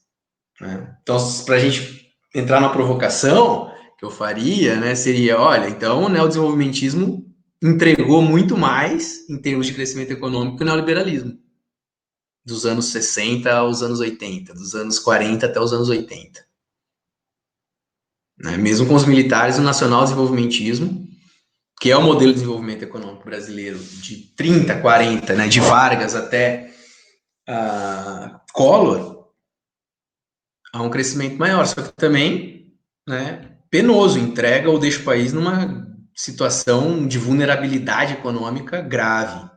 Né? Então, para a gente entrar na provocação que eu faria, né, seria, olha, então o neodesenvolvimentismo entregou muito mais em termos de crescimento econômico que o neoliberalismo. Dos anos 60 aos anos 80, dos anos 40 até os anos 80. Né? Mesmo com os militares, o nacional-desenvolvimentismo, que é o modelo de desenvolvimento econômico brasileiro de 30, 40, né, de Vargas até Collor, há um crescimento maior, só que também, né, penoso, entrega ou deixa o país numa situação de vulnerabilidade econômica grave.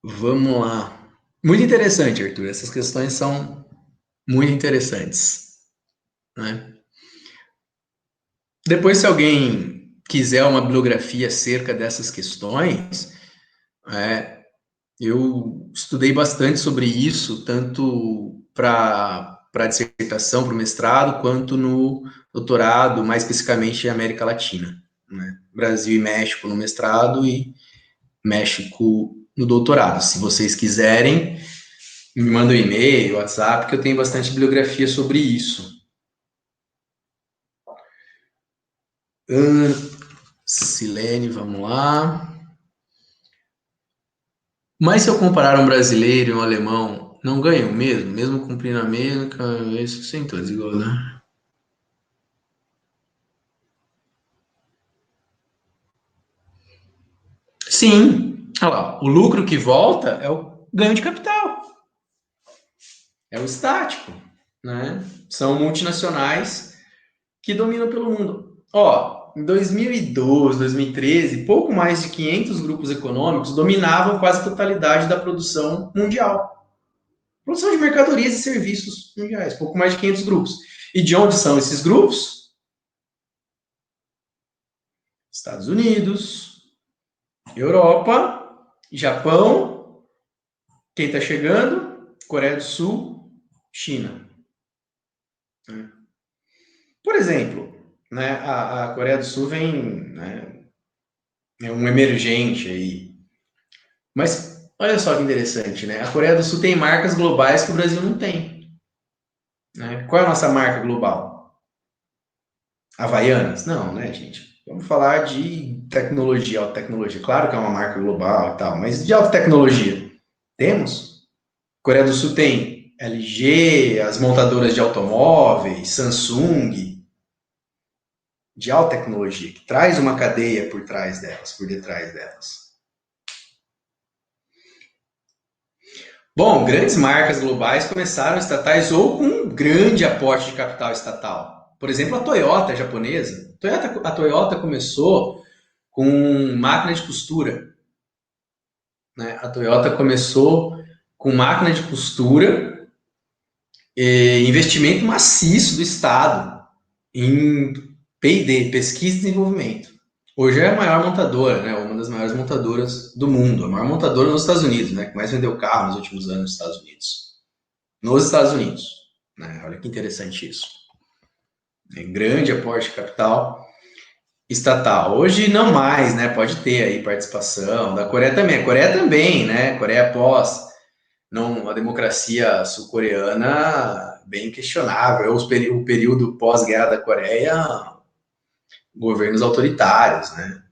Vamos lá. Muito interessante, Arthur. Essas questões são muito interessantes. Né? Depois, se alguém quiser uma bibliografia acerca dessas questões, eu estudei bastante sobre isso, tanto para a dissertação, para o mestrado, quanto no doutorado, mais especificamente em América Latina. Né? Brasil e México no mestrado e México no doutorado. Se vocês quiserem, me manda um e-mail, WhatsApp, que eu tenho bastante bibliografia sobre isso. Silene, vamos lá. Mas se eu comparar um brasileiro e um alemão, não ganham mesmo? Mesmo cumprindo a mesma, isso sem todos igual, né? Sim. Olha lá, o lucro que volta é o ganho de capital. É o estático, né? São multinacionais que dominam pelo mundo. Ó, em 2012, 2013, pouco mais de 500 grupos econômicos dominavam quase a totalidade da produção mundial. Produção de mercadorias e serviços mundiais, pouco mais de 500 grupos. E de onde são esses grupos? Estados Unidos, Europa, Japão, quem está chegando? Coreia do Sul, China. Por exemplo, né, a Coreia do Sul vem, né, é um emergente aí. Mas olha só que interessante, né? A Coreia do Sul tem marcas globais que o Brasil não tem. Né? Qual é a nossa marca global? Havaianas? Não, né, gente? Vamos falar de tecnologia, alta tecnologia. Claro que é uma marca global e tal, mas de alta tecnologia. Temos? Coreia do Sul tem LG, as montadoras de automóveis, Samsung, de alta tecnologia, que traz uma cadeia por trás delas, por detrás delas. Bom, grandes marcas globais começaram estatais ou com um grande aporte de capital estatal. Por exemplo, a Toyota japonesa. A Toyota começou com máquina de costura. Né? A Toyota começou com máquina de costura, investimento maciço do Estado em P&D, pesquisa e desenvolvimento. Hoje é a maior montadora, né? Uma das maiores montadoras do mundo. A maior montadora nos Estados Unidos, né? Que mais vendeu carro nos últimos anos nos Estados Unidos. Nos Estados Unidos. Né? Olha que interessante isso. Grande aporte de capital estatal. Hoje não mais, né? Pode ter aí participação da Coreia também. A Coreia também, né? Coreia pós, não, a democracia sul-coreana bem questionável. O período pós-guerra da Coreia, governos autoritários, né?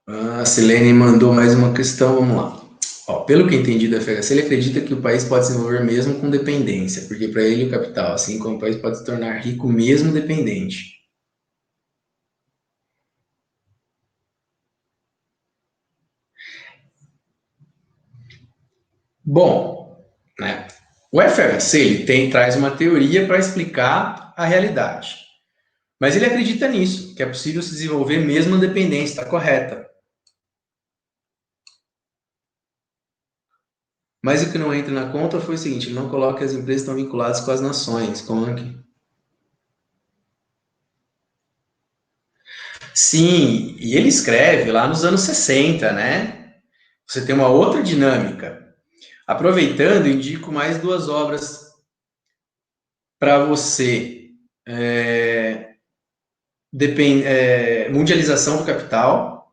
A Silene mandou mais uma questão, vamos lá. Ó, pelo que entendi da FHC, ele acredita que o país pode se desenvolver mesmo com dependência, porque para ele o capital, assim como o país pode se tornar rico mesmo dependente. Bom, né? O FHC traz uma teoria para explicar a realidade, mas ele acredita nisso, que é possível se desenvolver mesmo na dependência, está correta. Mas o que não entra na conta foi o seguinte, ele não coloca que as empresas estão vinculadas com as nações, como aqui. Sim, e ele escreve lá nos anos 60, né? Você tem uma outra dinâmica. Aproveitando, indico mais duas obras para você. Mundialização do Capital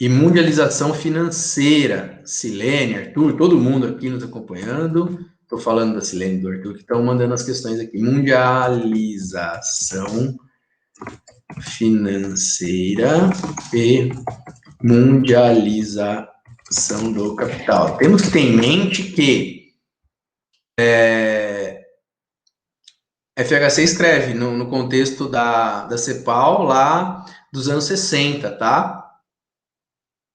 e mundialização financeira. Silene, Arthur, todo mundo aqui nos acompanhando. Estou falando da Silene e do Arthur que estão mandando as questões aqui. Mundialização financeira e mundialização do capital. Temos que ter em mente que FHC escreve no contexto da CEPAL lá dos anos 60, tá?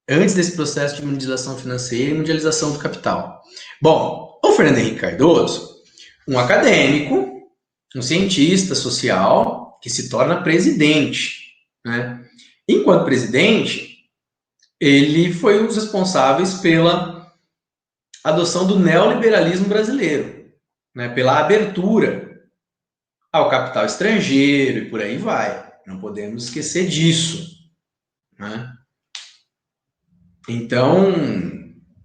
Antes desse processo de mundialização financeira e mundialização do capital. Bom, o Fernando Henrique Cardoso, um acadêmico, um cientista social que se torna presidente, né? Enquanto presidente, ele foi um dos responsáveis pela adoção do neoliberalismo brasileiro, né? Pela abertura ao capital estrangeiro e por aí vai. Não podemos esquecer disso, né? Então,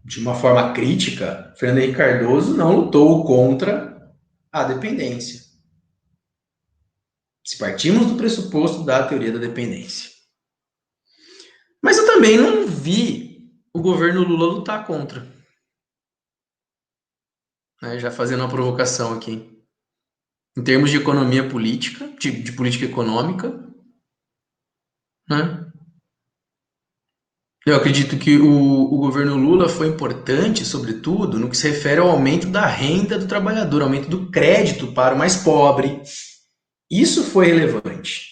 de uma forma crítica, Fernando Henrique Cardoso não lutou contra a dependência. Se partimos do pressuposto da teoria da dependência. Mas eu também não vi o governo Lula lutar contra. Né, já fazendo uma provocação aqui. Em termos de economia política, de política econômica, né? Eu acredito que o governo Lula foi importante, sobretudo, no que se refere ao aumento da renda do trabalhador, aumento do crédito para o mais pobre. Isso foi relevante,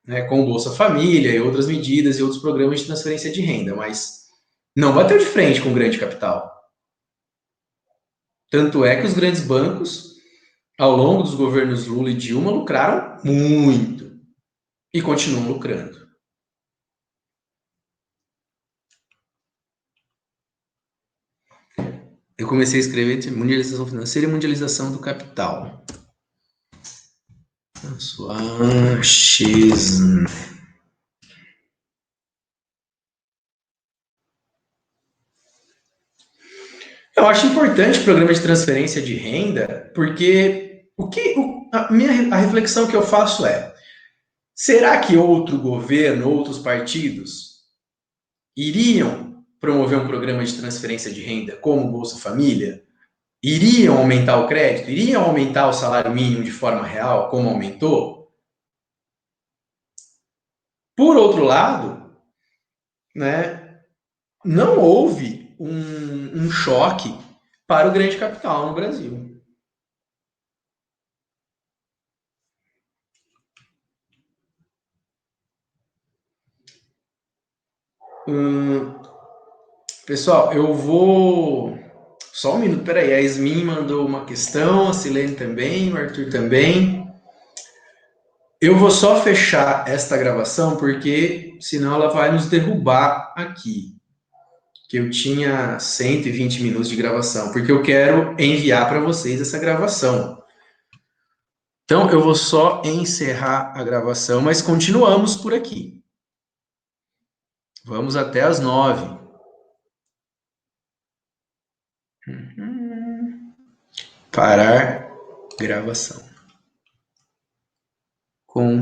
né, com o Bolsa Família e outras medidas e outros programas de transferência de renda, mas não bateu de frente com o grande capital. Tanto é que os grandes bancos, ao longo dos governos Lula e Dilma, lucraram muito e continuam lucrando. Eu comecei a escrever mundialização financeira e mundialização do capital. X. Eu acho importante o programa de transferência de renda, porque a reflexão que eu faço é: será que outro governo, outros partidos iriam promover um programa de transferência de renda como o Bolsa Família? Iriam aumentar o crédito? Iriam aumentar o salário mínimo de forma real, como aumentou? Por outro lado, né, não houve um choque para o grande capital no Brasil. Pessoal, eu vou. Só um minuto, peraí. A Yasmin mandou uma questão, a Silene também, o Arthur também. Eu vou só fechar esta gravação, porque senão ela vai nos derrubar aqui. Que eu tinha 120 minutos de gravação, porque eu quero enviar para vocês essa gravação. Então, eu vou só encerrar a gravação, mas continuamos por aqui. Vamos até as 9. Parar gravação. Com